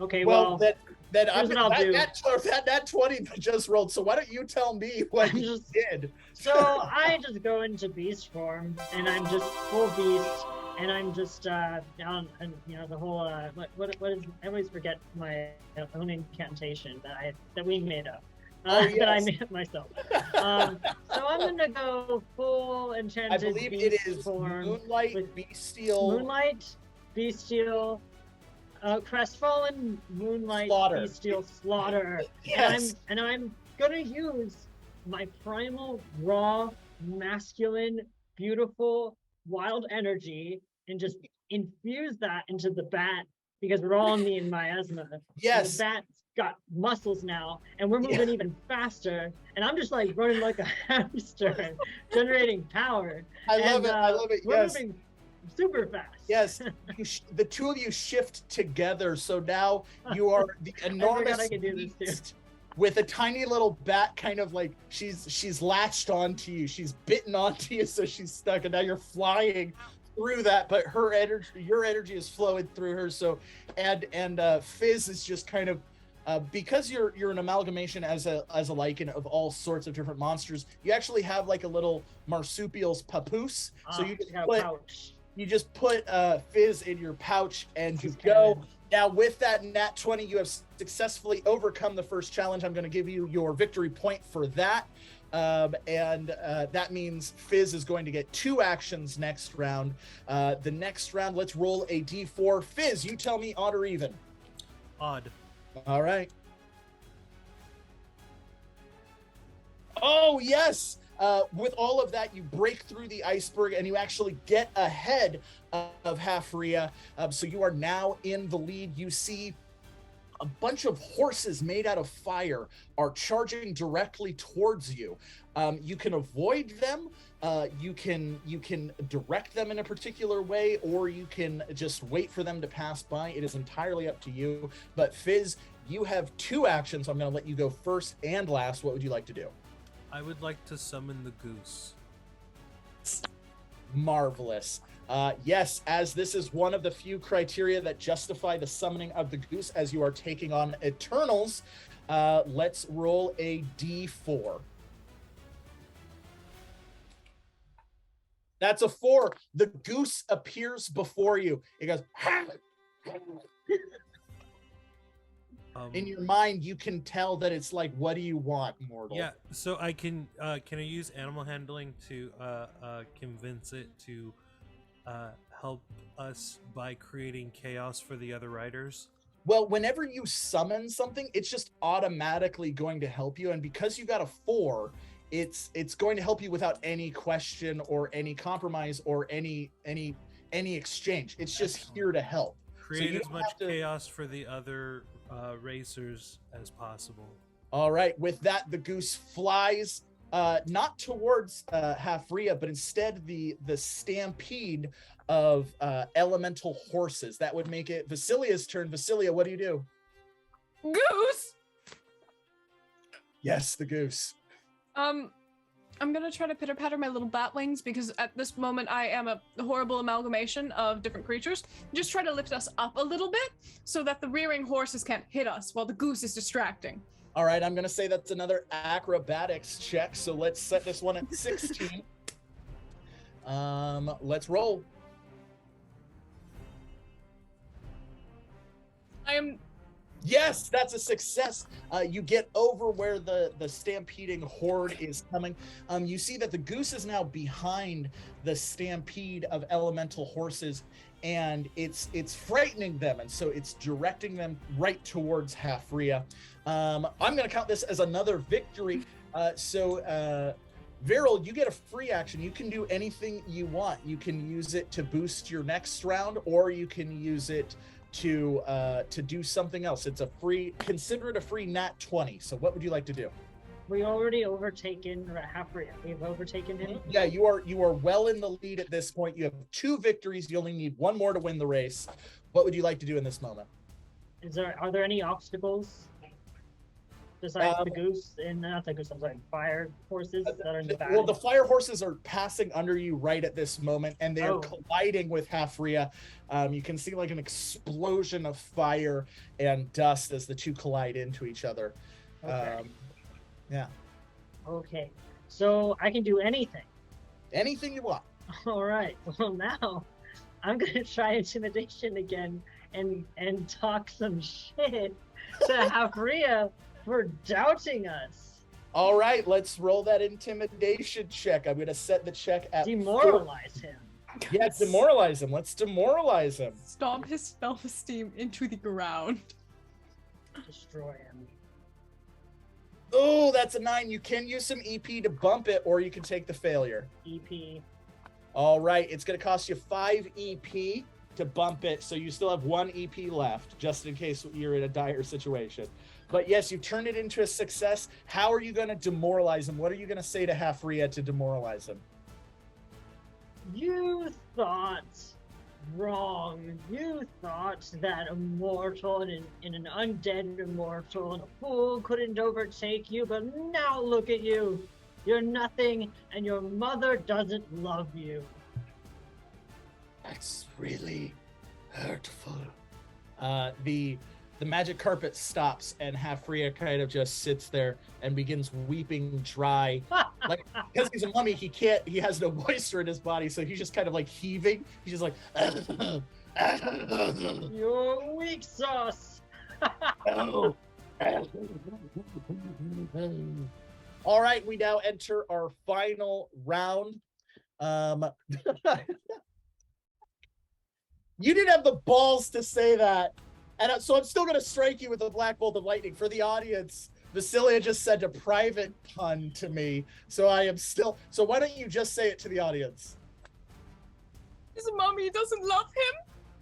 okay. Well, that 20 just rolled. So why don't you tell me what you did? So I just go into beast form, and I'm just full beast. and I'm just down, and the whole what is, I always forget my own incantation that we made up. That I made up myself. So I'm gonna go full enchanted. I believe it is Moonlight, Bestial. Moonlight, Bestial, Crestfallen, Moonlight, Slaughter. Bestial, Slaughter. Yes. And I'm gonna use my primal, raw, masculine, beautiful, wild energy and just infuse that into the bat, because we're all in the miasma. Yes. The bat's got muscles now, and we're moving even faster. And I'm just like running like a hamster, generating power. I love it. We're Yes. moving super fast. Yes, the two of you shift together, so now you are the enormous I could do this too. beast with a tiny little bat, kind of like she's latched onto you, she's bitten onto you, so she's stuck, and now you're flying through that. But your energy is flowing through her. So, and Fizz is just kind of. Because you're an amalgamation as a lichen of all sorts of different monsters, you actually have like a little marsupial's papoose. So you just put Fizz in your pouch and you go. Now with that nat 20, you have successfully overcome the first challenge. I'm going to give you your victory point for that. That means Fizz is going to get 2 actions next round. The next round, let's roll a d4. Fizz, you tell me odd or even. Odd. All right. Oh, yes. With all of that, you break through the iceberg and you actually get ahead of Halfria. So you are now in the lead. You see a bunch of horses made out of fire are charging directly towards you. You can avoid them. You can direct them in a particular way, or you can just wait for them to pass by. It is entirely up to you. But Fizz, you have 2 actions. I'm going to let you go first and last. What would you like to do? I would like to summon the goose. Marvelous. Yes, as this is one of the few criteria that justify the summoning of the goose, as you are taking on Eternals. Let's roll a d4. That's a 4. The goose appears before you. It goes. In your mind, you can tell that it's like, what do you want, mortal? Yeah, so I can I use animal handling to convince it to help us by creating chaos for the other riders? Well, whenever you summon something, it's just automatically going to help you. And because you got a 4, it's going to help you without any question or any compromise or any exchange. It's just here to help. Create as much chaos for the other racers as possible. All right. With that, the goose flies not towards Halfria, but instead the stampede of elemental horses. That would make it Vasilia's turn. Vasilia, what do you do? Goose. Yes, the goose. I'm gonna try to pitter patter my little bat wings, because at this moment I am a horrible amalgamation of different creatures. Just try to lift us up a little bit so that the rearing horses can't hit us while the goose is distracting. All right, I'm gonna say that's another acrobatics check. So let's set this one at 16. Let's roll. Yes, that's a success. You get over where the stampeding horde is coming. You see that the goose is now behind the stampede of elemental horses, and it's frightening them, and so it's directing them right towards Halfria. I'm going to count this as another victory. Veryl, you get a free action. You can do anything you want. You can use it to boost your next round, or you can use it to do something else. It's a free, consider it a free nat 20. So what would you like to do? We already overtaken Halfria. We've overtaken him. Yeah, you are well in the lead at this point. You have 2 victories. You only need 1 more to win the race. What would you like to do in this moment? Are there any obstacles besides the goose and not the goose? I'm sorry, fire horses that are in the back. Well, the fire horses are passing under you right at this moment, and they are colliding with Halfria. You can see like an explosion of fire and dust as the 2 collide into each other. Okay. Yeah. Okay. So I can do anything. Anything you want. All right. Well, now I'm gonna try intimidation again and talk some shit to Hafria for doubting us. All right, let's roll that intimidation check. I'm going to set the check at Demoralize him. Yeah, demoralize him. Let's demoralize him. Stomp his self-esteem into the ground. Destroy him. Oh, that's a 9. You can use some EP to bump it, or you can take the failure. EP. All right, it's going to cost you 5 EP to bump it, so you still have 1 EP left, just in case you're in a dire situation. But yes, you've turned it into a success. How are you going to demoralize him? What are you going to say to Hafria to demoralize him? You thought wrong. You thought that a mortal and an undead immortal and a fool couldn't overtake you, but now look at you. You're nothing, and your mother doesn't love you. That's really hurtful. The magic carpet stops, and Hafria kind of just sits there and begins weeping dry. Like, because he's a mummy, he has no moisture in his body, so he's just kind of like heaving. He's just like, You're weak sauce. All right, we now enter our final round. You didn't have the balls to say that. And so I'm still going to strike you with a black bolt of lightning. For the audience, Vasilia just said a private pun to me. So I am still... So why don't you just say it to the audience? His mommy doesn't love him?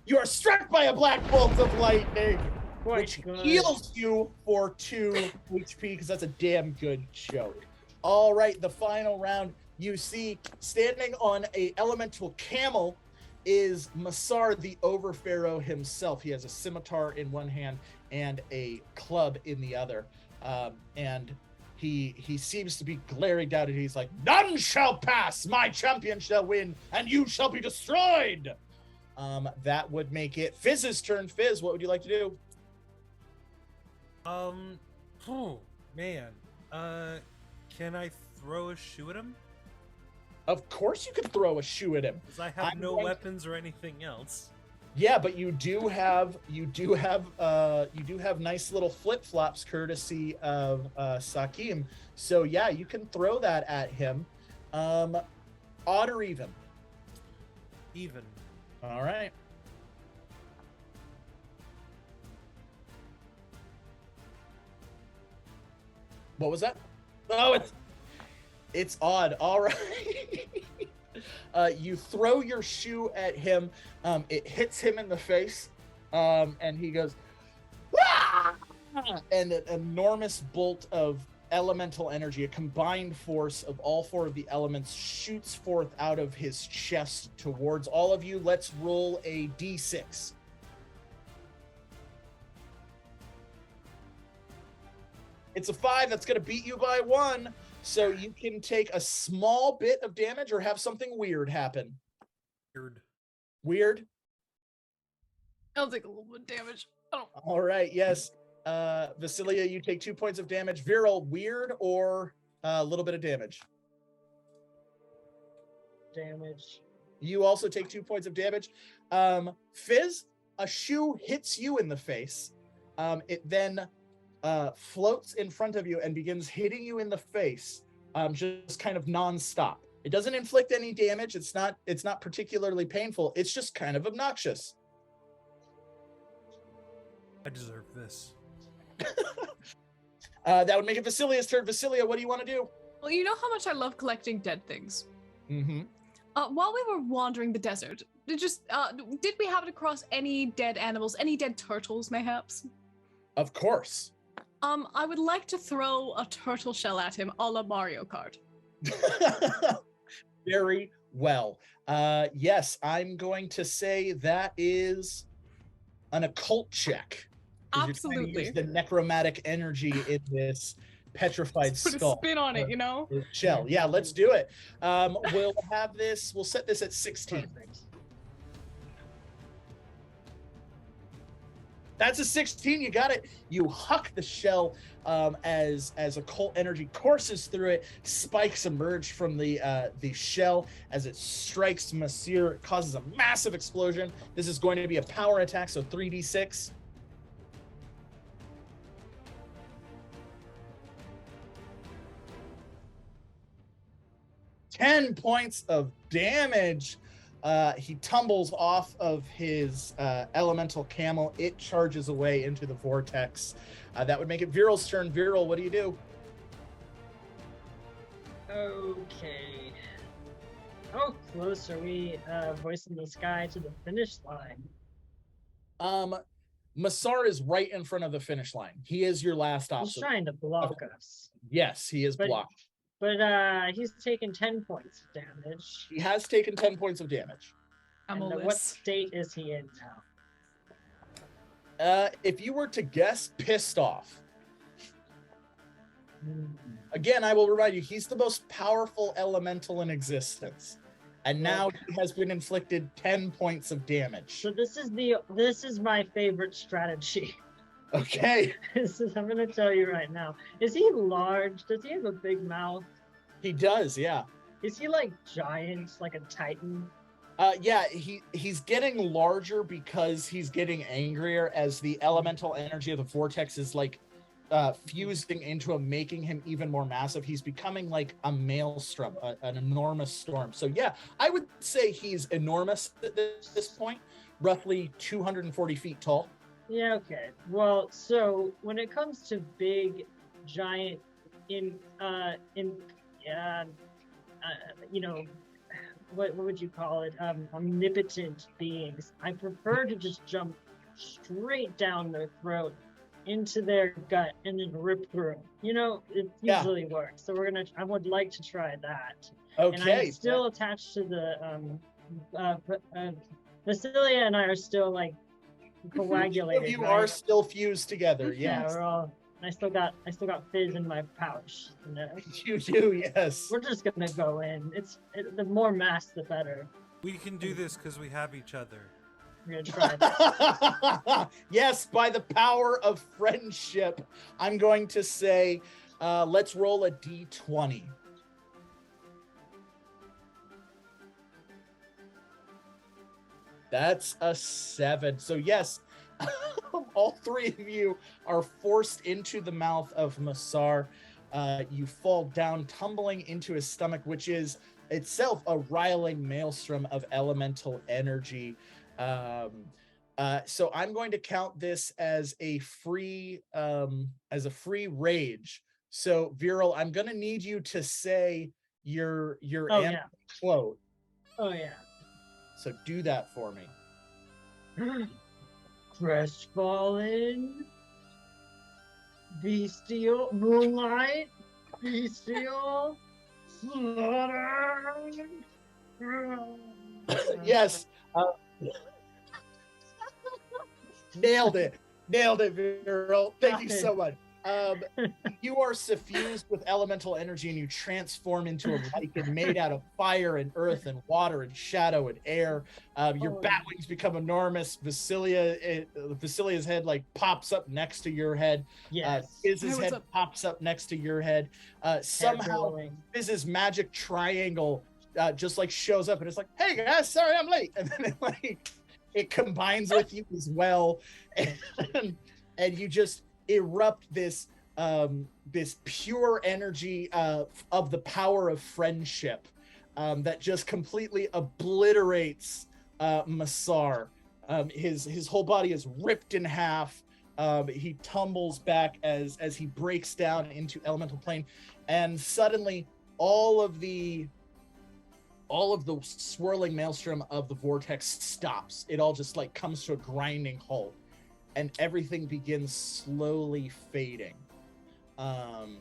You are struck by a black bolt of lightning, which Quite good. heals you for 2 HP, because that's a damn good joke. All right, the final round. You see, standing on a elemental camel is Masar the Overpharaoh himself. He has a scimitar in one hand and a club in the other. And he seems to be glaring down, and he's like, "None shall pass! My champion shall win, and you shall be destroyed!" That would make it Fizz's turn. Fizz, what would you like to do? Oh, man. Can I throw a shoe at him? Of course you could throw a shoe at him. Because I have no weapons or anything else. Yeah, but you do have nice little flip-flops courtesy of Sakim. So yeah, you can throw that at him. Odd or even? Even. All right. What was that? Oh, it's odd. All right. You throw your shoe at him. It hits him in the face, and he goes, "Ah!" And an enormous bolt of elemental energy, a combined force of all 4 of the elements, shoots forth out of his chest towards all of you. Let's roll a d6. It's a 5. That's going to beat you by 1. So you can take a small bit of damage or have something weird happen. Weird? I'll take a little bit of damage. Oh. All right, yes. Vasilia, you take 2 points of damage. Veryl, weird or a little bit of damage? Damage. You also take 2 points of damage. Fizz, a shoe hits you in the face. It then floats in front of you and begins hitting you in the face, just kind of nonstop. It doesn't inflict any damage. It's not particularly painful. It's just kind of obnoxious. I deserve this. That would make it Vasilia's turn. Vasilia, what do you want to do? Well, you know how much I love collecting dead things. Mm-hmm. While we were wandering the desert, did we happen across any dead animals, any dead turtles, mayhaps? Of course. I would like to throw a turtle shell at him, a la Mario Kart. Very well. Yes, I'm going to say that is an occult check. Absolutely. You're trying to use the necromantic energy in this petrified Put skull. a spin on it, you know? Shell. Yeah, let's do it. We'll set this at 16. Perfect. That's a 16. You got it. You huck the shell as occult energy courses through it. Spikes emerge from the shell as it strikes Masir. It causes a massive explosion. This is going to be a power attack, so 3d6. Ten points of damage. He tumbles off of his elemental camel. It charges away into the vortex. That would make it Veryl's turn. Veryl, what do you do? Okay. How close are we voicing the sky to the finish line? Masar is right in front of the finish line. He is your last He's option. trying to block us. Yes, he is blocked. But he's taken 10 points of damage. He has taken 10 points of damage. I'm And a what state is he in now? If you were to guess, pissed off. Hmm. Again, I will remind you, he's the most powerful elemental in existence. And now he has been inflicted 10 points of damage. So this is my favorite strategy. Okay. I'm gonna tell you right now. Is he large? Does he have a big mouth? He does, yeah. Is he like giant, like a titan? Yeah, he's getting larger because he's getting angrier as the elemental energy of the vortex is like fusing into him, making him even more massive. He's becoming like a maelstrom, an enormous storm. So yeah, I would say he's enormous at this point, roughly 240 feet tall. Yeah, okay. Well, so when it comes to big, giant, what would you call it? Omnipotent beings. I prefer to just jump straight down their throat into their gut and then rip through. It usually works. So I would like to try that. Okay. And I'm still attached to the Vasilia and I are still like coagulated. You right? are still fused together. Yeah, Yes. we're all. I still got Fizz in my pouch. You do, yes. We're just gonna go in. The more mass, the better. We can do this because we have each other. We're gonna try this. Yes, by the power of friendship, I'm going to say, let's roll a d20. That's a 7. So yes, all three of you are forced into the mouth of Masar. You fall down, tumbling into his stomach, which is itself a riling maelstrom of elemental energy. So I'm going to count this as a free rage. So Veryl, I'm going to need you to say your quote. Oh yeah. So do that for me. Crestfallen, bestial, moonlight, bestial, slaughter. Yes. Nailed it, Veryl. Thank you so much. You are suffused with elemental energy and you transform into a lichen made out of fire and earth and water and shadow and air. Your bat wings become enormous. Vasilia's head like pops up next to your head. Yes. Fizz's head pops up next to your head. Somehow Fizz's magic triangle just like shows up and it's like, hey guys, sorry I'm late. And then it combines with you as well. And you just erupt this pure energy of the power of friendship that just completely obliterates Masar. His whole body is ripped in half. He tumbles back as he breaks down into elemental plane, and suddenly all of the swirling maelstrom of the vortex stops. It all just like comes to a grinding halt. And everything begins slowly fading. And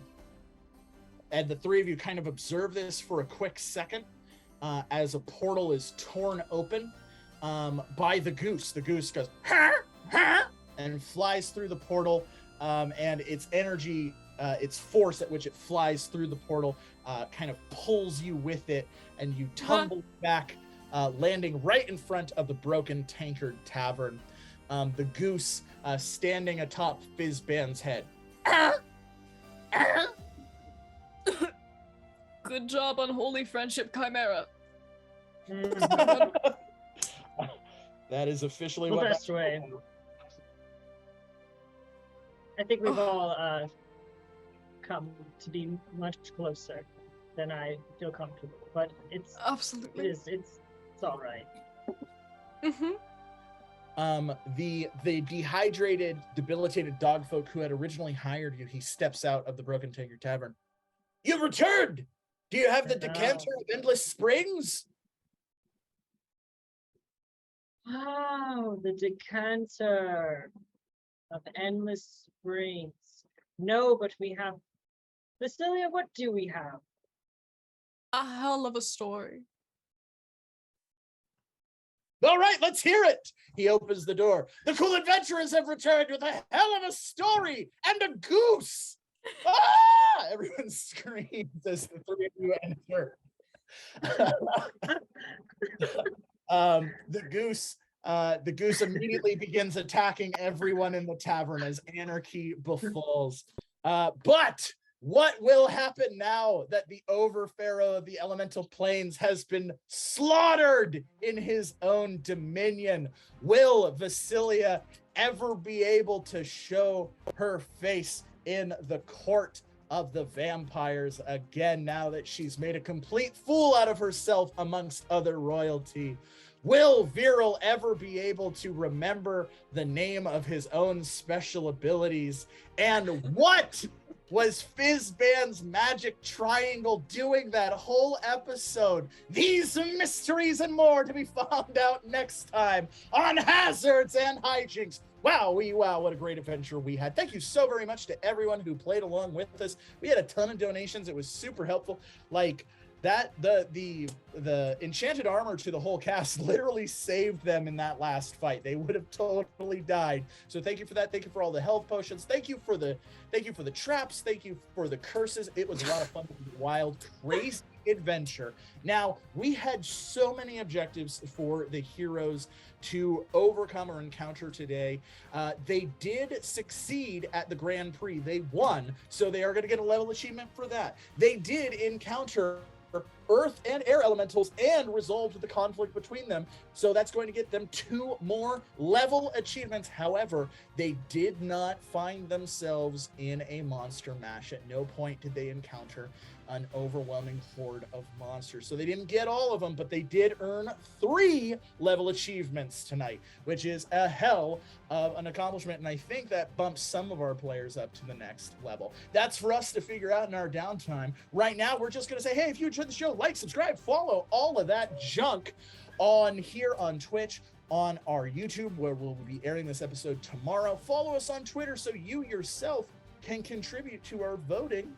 the three of you kind of observe this for a quick second as a portal is torn open by the goose. The goose goes, ha, ha, and flies through the portal. And its energy, its force at which it flies through the portal kind of pulls you with it. And you tumble back, landing right in front of the broken tankard tavern. the goose standing atop Fizzban's head. Good job, unholy friendship chimera. That is officially The what best way. I think we've all come to be much closer than I feel comfortable, but Absolutely. it's all right. The dehydrated, debilitated dogfolk who had originally hired you, he steps out of the Broken Tinker Tavern. You've returned! Do you have the decanter of Endless Springs? Oh, the decanter of Endless Springs. No, but we have... Vasilia, what do we have? A hell of a story. All right, let's hear it. He opens the door. The cool adventurers have returned with a hell of a story and a goose. Ah! Everyone screams as the three of you enter. The goose immediately begins attacking everyone in the tavern as anarchy befalls. But what will happen now that the over-pharaoh of the elemental planes has been slaughtered in his own dominion? Will Vasilia ever be able to show her face in the court of the vampires again, now that she's made a complete fool out of herself amongst other royalty? Will Veryl ever be able to remember the name of his own special abilities? And what was Fizzban's magic triangle doing that whole episode? These mysteries and more to be found out next time on Hazards and Hijinks. Wow, what a great adventure we had. Thank you so very much to everyone who played along with us. We had a ton of donations. It was super helpful. Like that, the enchanted armor to the whole cast literally saved them in that last fight. They would have totally died. So thank you for that. Thank you for all the health potions. Thank you for the traps. Thank you for the curses. It was a lot of fun, wild, crazy adventure. Now, we had so many objectives for the heroes to overcome or encounter today. They did succeed at the Grand Prix. They won, so they are going to get a level achievement for that. They did encounter earth and air elementals and resolved the conflict between them, so that's going to get them 2 more level achievements. However, they did not find themselves in a monster mash. At no point did they encounter an overwhelming horde of monsters, so they didn't get all of them, but they did earn 3 level achievements tonight, which is a hell of an accomplishment, and I think that bumps some of our players up to the next level. That's for us to figure out in our downtime. Right now, we're just going to say, hey, if you enjoyed the show, like, subscribe, follow, all of that junk on here on Twitch, on our YouTube, where we'll be airing this episode tomorrow. Follow us on Twitter so you yourself can contribute to our voting.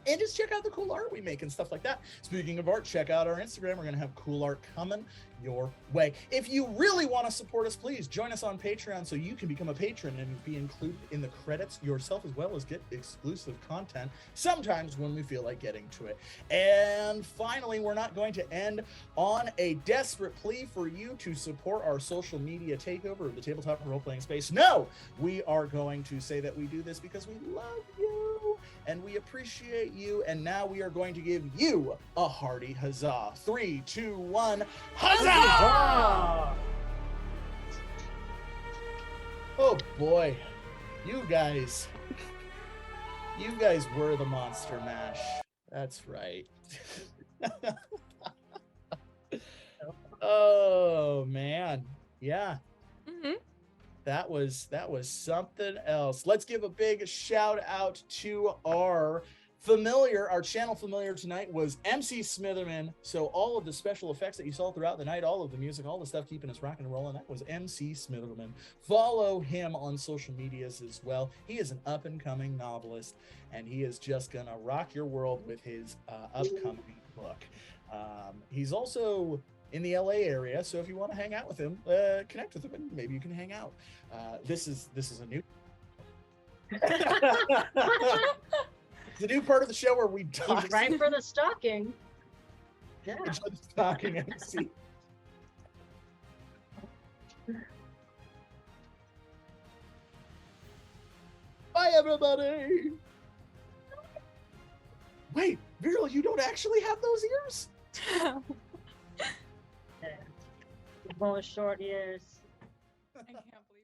And just check out the cool art we make and stuff like that. Speaking of art, check out our Instagram. We're going to have cool art coming your way. If you really want to support us, please join us on Patreon so you can become a patron and be included in the credits yourself, as well as get exclusive content sometimes when we feel like getting to it. And finally, we're not going to end on a desperate plea for you to support our social media takeover of the tabletop role-playing space. No, we are going to say that we do this because we love you and we appreciate you, and now we are going to give you a hearty huzzah. 3, 2, 1, huzzah! Oh boy, you guys were the Monster Mash. That's right. Oh man, yeah. That was something else. Let's give a big shout out to our channel familiar tonight was MC Smitherman. So all of the special effects that you saw throughout the night, all of the music, all the stuff keeping us rocking and rolling, that was MC Smitherman. Follow him on social medias as well. He is an up and coming novelist, and he is just gonna rock your world with his upcoming book. He's also in the LA area, so if you want to hang out with him, connect with him, and maybe you can hang out. This is a new the new part of the show where we talk. He's right for the stalking. Yeah. Enjoy the stalking, MC. everybody. Wait, Veryl, you don't actually have those ears? Both short ears. I can't believe